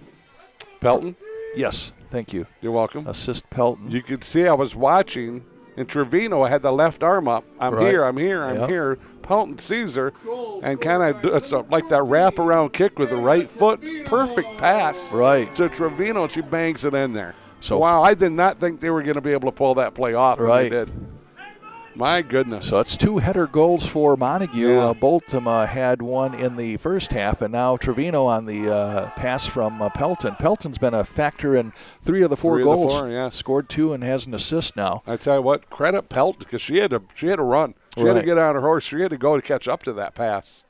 Pelton. Yes, thank you. You're welcome. Assist Pelton. You could see I was watching, and Trevino had the left arm up. I'm here. Pelton sees her, and kind of it's like that wraparound kick with the right foot. Perfect pass to Trevino, and she bangs it in there. So wow, I did not think they were going to be able to pull that play off. They did. My goodness. So it's 2 header goals for Montague. Yeah. Boltema had one in the first half, and now Trevino on the pass from Pelton. Pelton's been a factor in 3 of the 4 goals. Yeah. Scored 2 and has an assist now. I tell you what, credit Pelton because she had to run. She had to get on her horse. She had to go to catch up to that pass.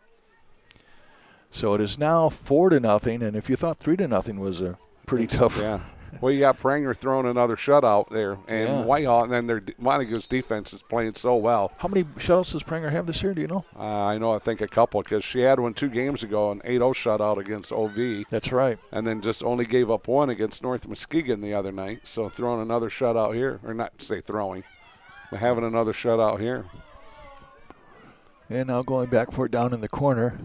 So it is now 4-0, and if you thought 3-0 was a pretty tough. Yeah. Well, you got Pranger throwing another shutout there, and Whitehall, and then Montague's defense is playing so well. How many shutouts does Pranger have this year? Do you know? I think a couple because she had one 2 games ago, an 8-0 shutout against OV. That's right. And then just only gave up one against North Muskegon the other night. So throwing another shutout here, or not to say throwing, but having another shutout here. And now going back for it down in the corner.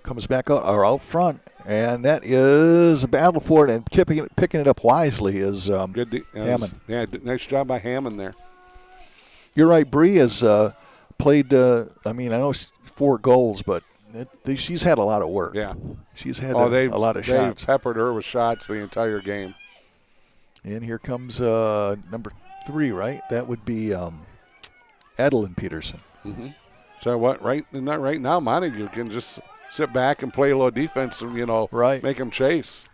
Comes back out front, and that is a battle for it, and picking it up wisely is Hammond. Yeah, nice job by Hammond there. You're right, Bree has played, I know 4 goals, but she's had a lot of work. Yeah. She's had a lot of shots. They've peppered her with shots the entire game. And here comes number 3, right? That would be Adeline Peterson. Mm-hmm. So what, right now, Montague can just sit back and play a little defense and, make them chase,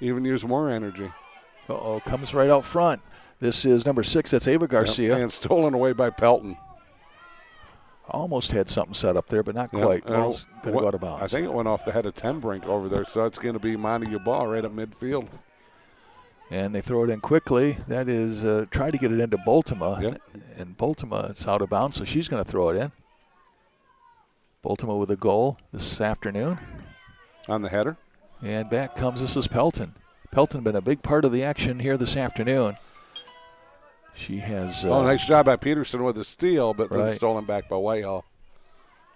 even use more energy. Comes right out front. This is number 6. That's Ava Garcia. And stolen away by Pelton. Almost had something set up there, but not quite. Ball's going to go out of bounds. I think it went off the head of Tenbrink over there, so it's going to be Montague ball right at midfield. And they throw it in quickly. That is try to get it into Boltema. Yep. And Boltema, it's out of bounds, so she's going to throw it in. Boltema with a goal this afternoon. On the header. And back comes, this is Pelton. Pelton been a big part of the action here this afternoon. She has... nice job by Peterson with the steal, but then right. stolen back by Whitehall.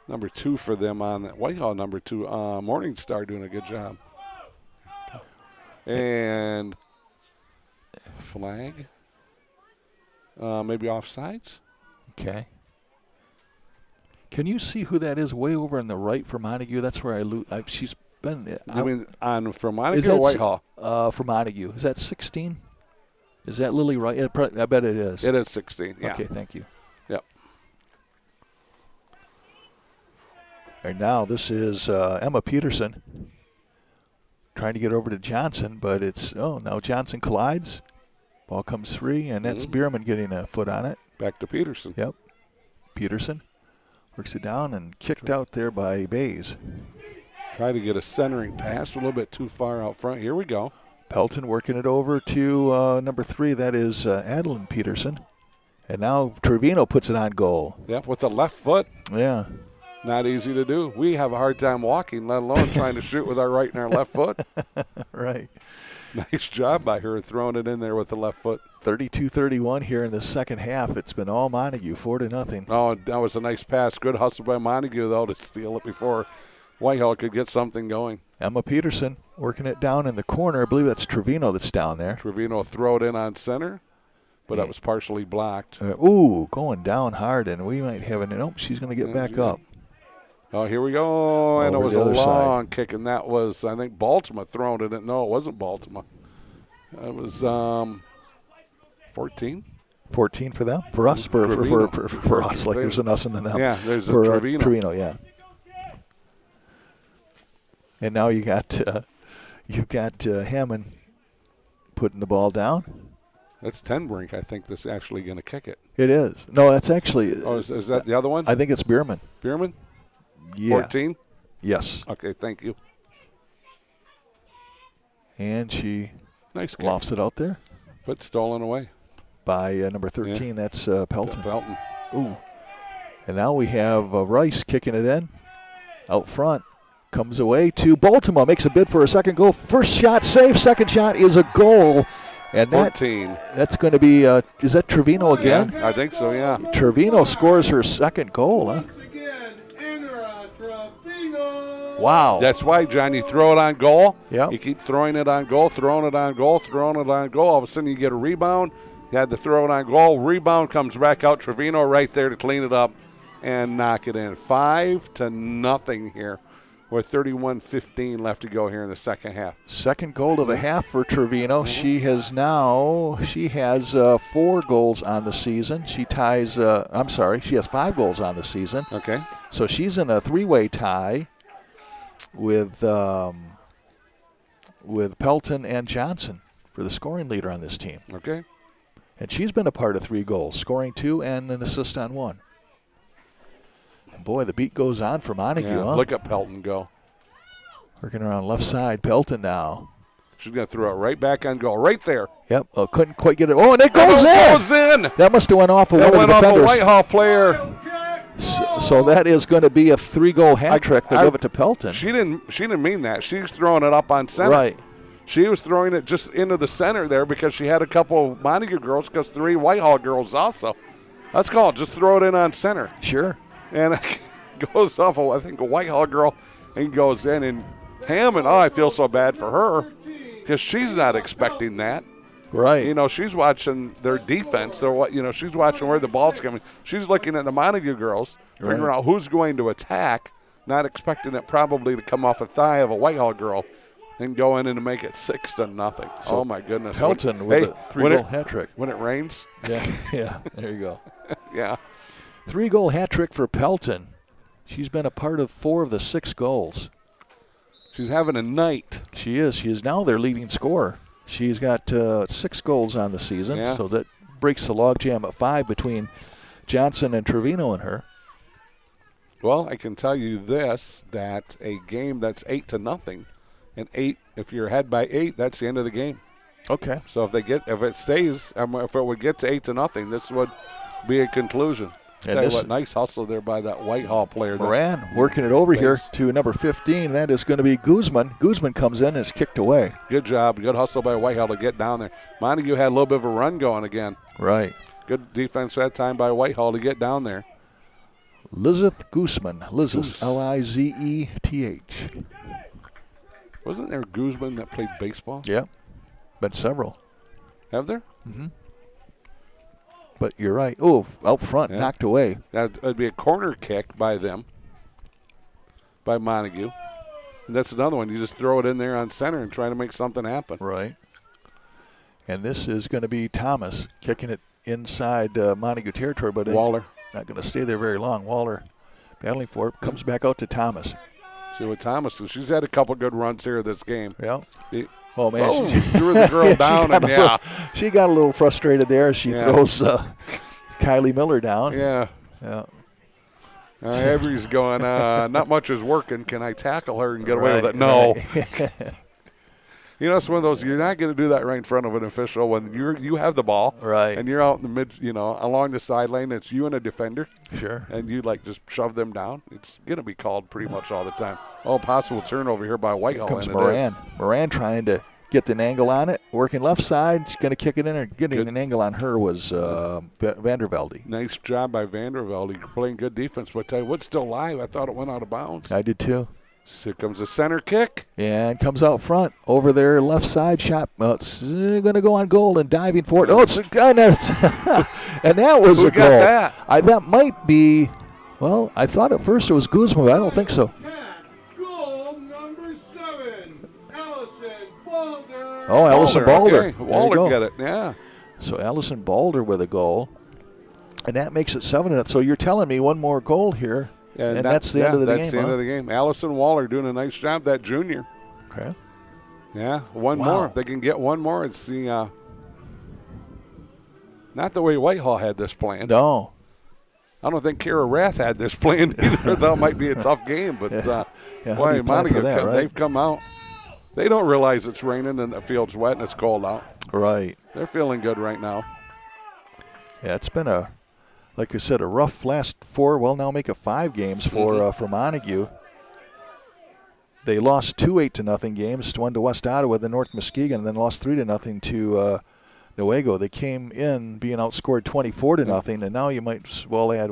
Number 2 for them on that. Whitehall number 2. Morningstar doing a good job. And flag. Maybe offsides. Okay. Can you see who that is way over on the right for Montague? That's where she's been. You mean for Montague or Whitehall? For Montague. Is that 16? Is that Lily Wright? I bet it is. It is 16, yeah. Okay, thank you. Yep. And now this is Emma Peterson trying to get over to Johnson, but now Johnson collides. Ball comes free, and that's Bierman getting a foot on it. Back to Peterson. Yep. Peterson works it down and kicked out there by Bays. Try to get a centering pass a little bit too far out front. Here we go. Pelton working it over to number 3. That is Adeline Peterson. And now Trevino puts it on goal. Yep, with the left foot. Yeah. Not easy to do. We have a hard time walking, let alone trying to shoot with our right and our left foot. Right. Nice job by her throwing it in there with the left foot. 32-31 here in the second half. It's been all Montague, 4-0. Oh, that was a nice pass. Good hustle by Montague, though, to steal it before Whitehall could get something going. Emma Peterson working it down in the corner. I believe that's Trevino that's down there. Trevino throw it in on center, but that was partially blocked. Going down hard, and we might have nope, she's going to get back up. Oh, here we go, and it Over was the a other long kick, and that was, I think, Baltimore throwing it in. No, it wasn't Baltimore. It was 14. 14 for them? For us? For us, like there's an us and an them. Yeah, there's for a Trevino. Trevino, yeah. And now you got Hammond putting the ball down. That's Tenbrink, I think, that's actually going to kick it. It is. No, that's actually. Oh, is that the other one? I think it's Bierman. Bierman? Yeah. 14? Yes. Okay, thank you. And she nice kick. lofts it out there. But stolen away. By number 13, yeah. That's Pelton. Pelton. Ooh. And now we have Rice kicking it in. Out front. Comes away to Baltimore. Makes a bid for a second goal. First shot safe. Second shot is a goal. And 14. That's going to be, is that Trevino again? Yeah, I think so, yeah. Trevino scores her second goal, huh? Wow. That's why, John, you throw it on goal. Yeah. You keep throwing it on goal, throwing it on goal, throwing it on goal. All of a sudden you get a rebound. You had to throw it on goal. Rebound comes back out. Trevino right there to clean it up and knock it in. 5-0 here with 31:15 left to go here in the second half. Second goal of the half for Trevino. She has 4 goals on the season. She ties, she has 5 goals on the season. Okay. So she's in a 3-way tie with Pelton and Johnson for the scoring leader on this team. Okay. And she's been a part of 3 goals, scoring 2 and an assist on 1. Boy, the beat goes on for Montague, huh? Look at Pelton go. Working around left side. Pelton now. She's going to throw it right back on goal, right there. Yep. Couldn't quite get it. Oh, and it goes in. Goes in. That must have went off of That one of went the off defenders. a Whitehall player. So that is going to be a 3-goal hat trick. They'll give it to Pelton. She didn't mean that. She's throwing it up on center. Right. She was throwing it just into the center there because she had a couple Montague girls, because 3 Whitehall girls also. That's called just throw it in on center. Sure. And it goes off, I think, a Whitehall girl and goes in. And Hammond, I feel so bad for her because she's not expecting that. Right. You know, she's watching their defense. So, she's watching where the ball's coming. She's looking at the Montague girls, figuring out who's going to attack, not expecting it probably to come off a thigh of a Whitehall girl and go in and make it 6-0. So oh, my goodness. Pelton with a 3-goal hat trick. When it rains? Yeah, there you go. Yeah. 3-goal hat trick for Pelton. She's been a part of 4 of the 6 goals. She's having a night. She is. She is now their leading scorer. She's got 6 goals on the season, so that breaks the logjam at 5 between Johnson and Trevino and her. Well, I can tell you this, that a game that's 8-0, and 8, if you're ahead by 8, that's the end of the game. Okay. So if it stays, if it would get to 8-0, this would be a conclusion. And Tell you what, nice hustle there by that Whitehall player. Moran working it over here to number 15. That is going to be Guzman. Guzman comes in and is kicked away. Good job. Good hustle by Whitehall to get down there. Montague had a little bit of a run going again. Right. Good defense that time by Whitehall to get down there. Lizeth Guzman. Lizeth, Lizeth. Wasn't there Guzman that played baseball? Yeah. Been several. Have there? Mm-hmm. But you're right. Oh, out front, knocked away. That would be a corner kick by them, by Montague. And that's another one. You just throw it in there on center and try to make something happen. Right. And this is going to be Thomas kicking it inside Montague territory, but Waller. Not going to stay there very long. Waller battling for it. Comes back out to Thomas. See what Thomas is. She's had a couple good runs here this game. Yeah. Oh, man. Oh, threw the girl down. She got a little frustrated there as she throws Kylie Miller down. Yeah. Avery's going, not much is working. Can I tackle her and get away with it? No. You know, it's one of those, you're not going to do that right in front of an official when you have the ball. Right. And you're out in the mid, along the sideline. It's you and a defender. Sure. And you, just shove them down. It's going to be called pretty much all the time. Oh, possible turnover here by Whitehall. Here comes Moran. Moran trying to get an angle on it. Working left side. She's going to kick it in. And getting an angle on her was Vandervelde. Nice job by Vandervelde. Playing good defense. But I tell you what's still live. I thought it went out of bounds. I did too. So here comes a center kick. And comes out front over their left side shot. Well, it's going to go on goal and diving for it. Oh, it's goodness. And that was Who a goal. got that? That might be, well, I thought at first it was Guzman, but I don't think so. Goal number 7, Allison Balder. Oh, Allison Balder. Okay. Balder got it, yeah. So Allison Balder with a goal. And that makes it 7-0. So you're telling me one more goal here. And that's the end of the game. That's the end of the game. Allison Waller doing a nice job, that junior. Okay. Yeah, one more. If they can get one more, it's the not the way Whitehall had this planned. No. I don't think Kara Rath had this planned either. That might be a tough game. But boy, Montague, they've come out. They don't realize it's raining and the field's wet and it's cold out. Right. They're feeling good right now. Yeah, it's been like I said, a rough last 4, well, now make it 5 games for Montague. They lost 2 8-0 games, one to West Ottawa, then North Muskegon, and then lost 3-0 to Newaygo. They came in being outscored 24-0, and now you might add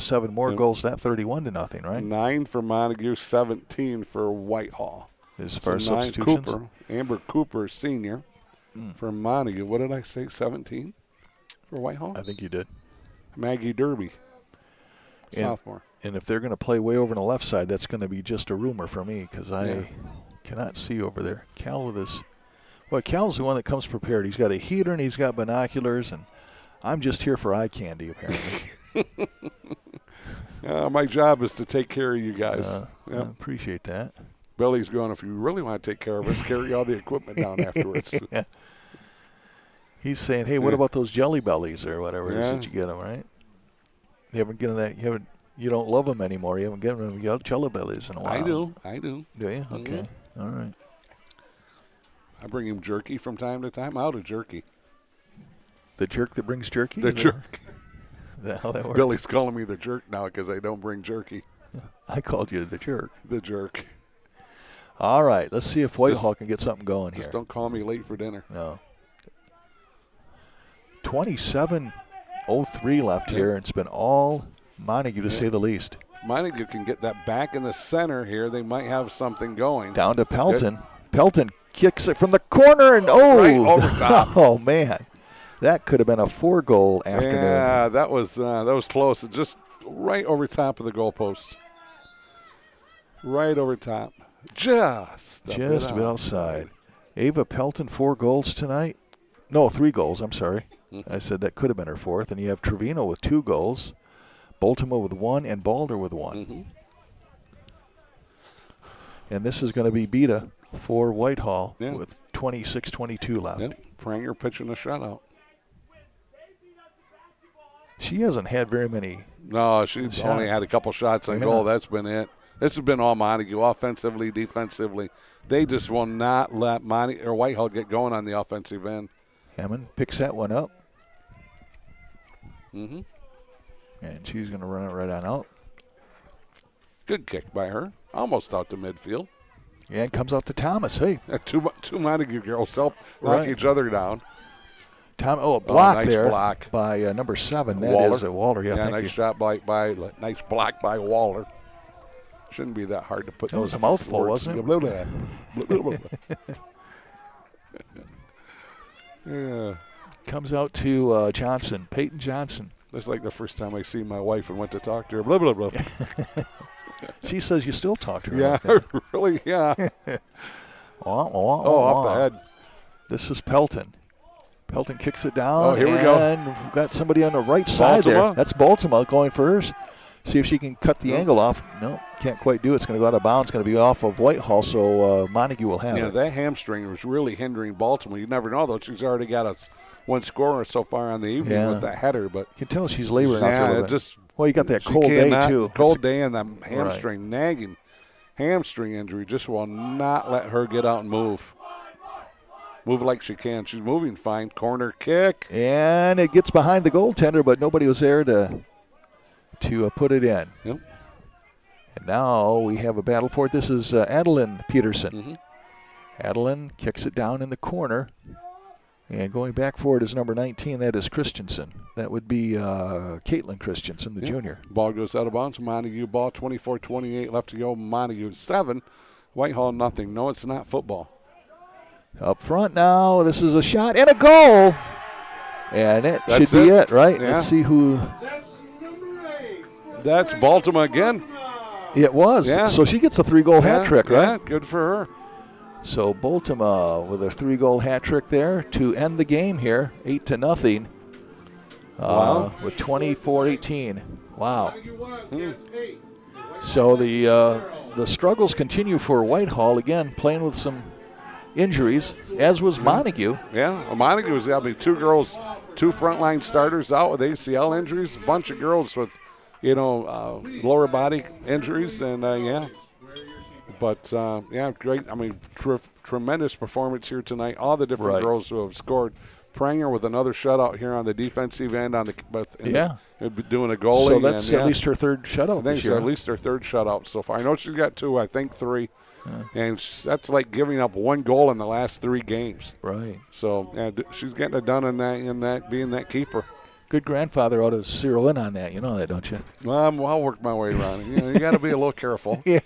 7 more goals to that, 31-0, right? 9 for Montague, 17 for Whitehall. As far as substitutions, Amber Cooper, senior, for Montague. What did I say? 17 for Whitehall. I think you did. Maggie Derby, sophomore. And if they're going to play way over on the left side, that's going to be just a rumor for me because I cannot see over there. Cal with his, well, Cal's the one that comes prepared. He's got a heater and he's got binoculars, and I'm just here for eye candy apparently. My job is to take care of you guys. I appreciate that. Billy's going, if you really want to take care of us, carry all the equipment down afterwards. Yeah. He's saying, hey, what about those Jelly Bellies or whatever it is that you get them, right? You haven't given that. You don't love them anymore. You haven't given them Jelly Bellies in a while. I do. Do you? Okay. All right. I bring him jerky from time to time. Out of jerky. The jerk that brings jerky? The jerk. Is that how that works? Billy's calling me the jerk now because I don't bring jerky. I called you the jerk. The jerk. All right. Let's see if Whitehall can get something going here. Just don't call me late for dinner. No. 27:03 left here. It's been all Montague to say the least. Montague can get that back in the center here. They might have something going. Down to Pelton. Pelton kicks it from the corner and right over top. Oh man, that could have been a 4-goal afternoon. Yeah, that was close. It's just right over top of the goalpost. Right over top. Just a bit outside. Ava Pelton 4 goals tonight. No, 3 goals. I'm sorry. I said that could have been her 4th. And you have Trevino with 2 goals, Baltimore with 1, and Balder with 1. And this is going to be Beta for Whitehall with 26:22 left. Yep. Pranger pitching a shutout. She hasn't had very many. No, she's only had a couple shots on goal. That's been it. This has been all Montague, offensively, defensively. They just will not let Whitehall get going on the offensive end. Hammond picks that one up. And she's going to run it right on out. Good kick by her. Almost out to midfield. Yeah, it comes out to Thomas. Hey. Two Montague girls help knock each other down. A block nice there block by number 7. That Waller. is a Waller. Yeah, nice shot nice block by Waller. Shouldn't be that hard to put. That was a mouthful, wasn't it? Yeah. Comes out to Johnson, Peyton Johnson. That's like the first time I see my wife and went to talk to her. Blah, blah, blah. She says you still talk to her. Yeah, like really, yeah. Off the head. This is Pelton. Pelton kicks it down. Oh, here we go. And we've got somebody on the right side there. That's Baltimore going for hers. See if she can cut the angle off. No, can't quite do it. It's going to go out of bounds. It's going to be off of Whitehall, so Montague will have it. Yeah, that hamstring was really hindering Baltimore. You never know, though. She's already got one scorer so far on the evening with that header. But you can tell she's laboring out there a little bit. Just, well, you got that cold day, too. Cold day and the hamstring, nagging hamstring injury just will not let her get out and move. Move like she can. She's moving fine. Corner kick. And it gets behind the goaltender, but nobody was there to put it in. Yep. And now we have a battle for it. This is Adeline Peterson. Adeline kicks it down in the corner. And going back for it is number 19. That is Christensen. That would be Caitlin Christensen, the junior. Ball goes out of bounds. Montague ball, 24-28 left to go. Montague 7. Whitehall nothing. No, it's not football. Up front now. This is a shot and a goal. And it should be it, right? Yeah. Let's see who. That's Baltimore again. It was. Yeah. So she gets a 3-goal hat trick, right? Yeah, good for her. So Baltimore with a 3-goal hat trick there to end the game here, 8-0. Wow. With 24-18. Wow. So the struggles continue for Whitehall, again, playing with some injuries, as was Montague. Yeah, well, Montague was 2 girls, 2 frontline starters out with ACL injuries, a bunch of girls with, lower body injuries, and But, great. I mean, tremendous performance here tonight. All the different girls who have scored. Pranger with another shutout here on the defensive end. Doing a goalie. So that's at least her 3rd shutout this year. At least her 3rd shutout so far. I know she's got 2, I think 3. And that's like giving up 1 goal in the last 3 games. Right. So she's getting it done in that being that keeper. Good grandfather ought to zero in on that. You know that, don't you? Well, I'll work my way around it. You got to be a little careful. Yeah.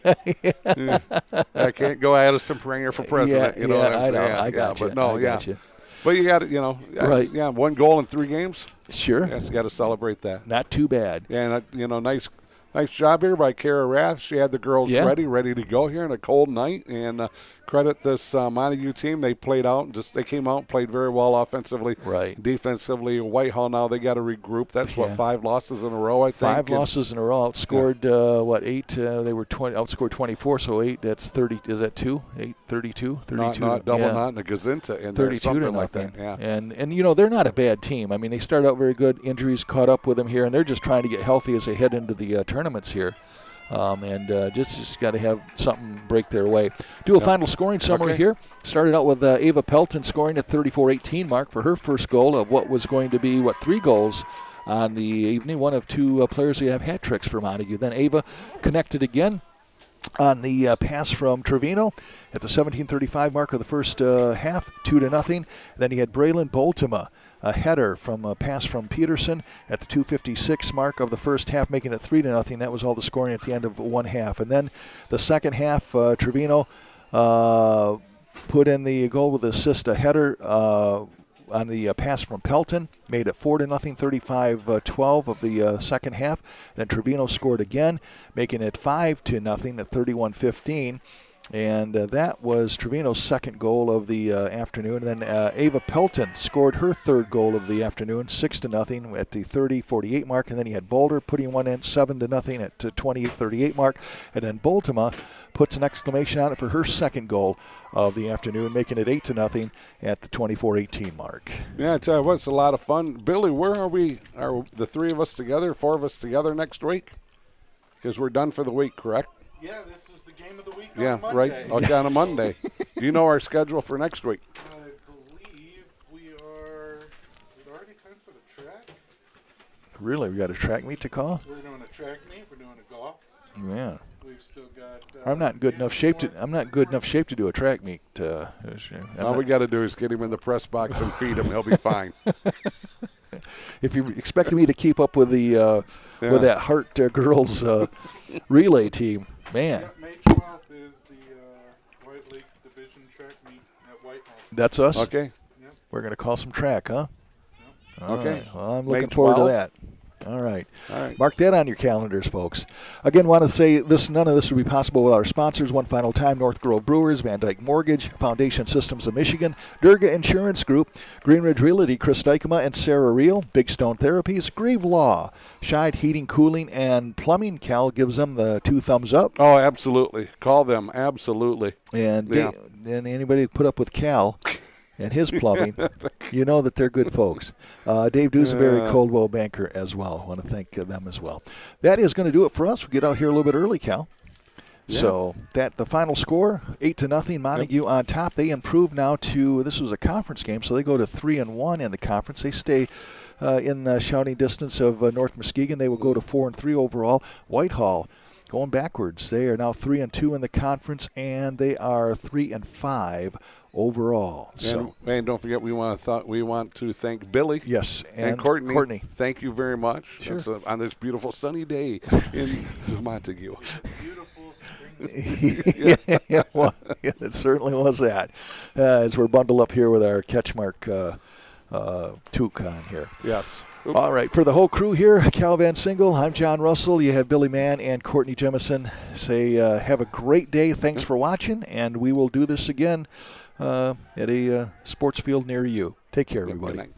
I can't go Addison Pranger for president. I know. I got you. But no, I got you. But you got to, right. 1 goal in 3 games. Sure. Yes, you got to celebrate that. Not too bad. And nice Nice job here by Kara Rath. She had the girls Yeah. ready to go here on a cold night. And credit this Montague team. They played out. They came out and played very well offensively. Right. Defensively, Whitehall now they got to regroup. That's Yeah. 5 losses in a row, I think. 5 losses in a row. Outscored 8? They were outscored 24. So 8. That's 30. Is that 2? 8, 32, 32. Not double, yeah. not in a gazinta in 32 there, to something like nothing. that. Yeah. And you know, they're not a bad team. I mean, they started out very good. Injuries caught up with them here, and they're just trying to get healthy as they head into the tournaments here. Just got to have something break their way. Do a final scoring summary here. Started out with Ava Pelton scoring at 34-18 mark for her first goal of what was going to be, 3 goals on the evening. One of 2 players who have hat tricks for Montague. Then Ava connected again on the pass from Trevino at the 17:35 mark of the first half, 2-0. Then he had Braylon Boltima, a header from a pass from Peterson at the 2:56 mark of the first half, making it 3-0. That was all the scoring at the end of one half. And then the second half, Trevino put in the goal with assist, a header on the pass from Pelton, made it 4-0, 35-12 of the second half. Then Trevino scored again, making it 5-0 at 31-15. And that was Trevino's second goal of the afternoon. And then Ava Pelton scored her third goal of the afternoon, 6-0 at the 30-48 mark. And then he had Boulder putting one in, 7-0 at 28-38 mark. And then Boltima puts an exclamation on it for her second goal of the afternoon, making it 8-0 at the 24-18 mark. Yeah, I tell you what, it's a lot of fun. Billy, where are we? Are the 3 of us together, 4 of us together next week? Because we're done for the week, correct? Yeah, this is the game of the week Yeah, on Monday. right. Okay, on a Monday. Do you know our schedule for next week? I believe we are. Is it already time for the track? Really, we got a track meet to call? We're doing a track meet. We're doing a golf. Yeah. We've still got. I'm not good enough shape to do a track meet. All we got to do is get him in the press box and feed him. He'll be fine. If you expected me to keep up with the with that Hart girls relay team, man, Yeah, May 12th is the White Lakes Division track meet at Whitehall. that's us. Okay. We're going to call some track, huh? All Okay. right. Well, I'm May looking forward to 12th. that. All right. All right. Mark that on your calendars, folks. Again, want to say none of this would be possible without our sponsors. One final time, North Grove Brewers, Van Dyke Mortgage, Foundation Systems of Michigan, Durga Insurance Group, Green Ridge Realty, Chris Dykema and Sarah Reel, Big Stone Therapies, Grieve Law, Scheid Heating, Cooling, and Plumbing. Cal gives them the 2 thumbs up. Oh, absolutely. Call them. Absolutely. And, Yeah. and anybody who put up with Cal and his plumbing, you know that they're good folks. Dave Dusenberry, Coldwell Banker as well. I want to thank them as well. That is going to do it for us. We get out here a little bit early, Cal. Yeah. So the final score, 8-0, Montague on top. They improve now to, this was a conference game, so they go to 3-1 in the conference. They stay in the shouting distance of North Muskegon. They will go to 4-3 overall. Whitehall going backwards. They are now 3-2 in the conference, and they are 3-5 overall. And don't forget, we want to thank Billy. Yes, and Courtney. Thank you very much. Sure. On this beautiful sunny day in Montague. Beautiful spring. Well, it certainly was that. As we're bundled up here with our CatchMark toque on here. Yes. All right, for the whole crew here, Cal Van Single, I'm John Russell. You have Billy Mann and Courtney Jemison. Say have a great day. Thanks for watching, and we will do this again at a sports field near you. Take care, everybody. Good night.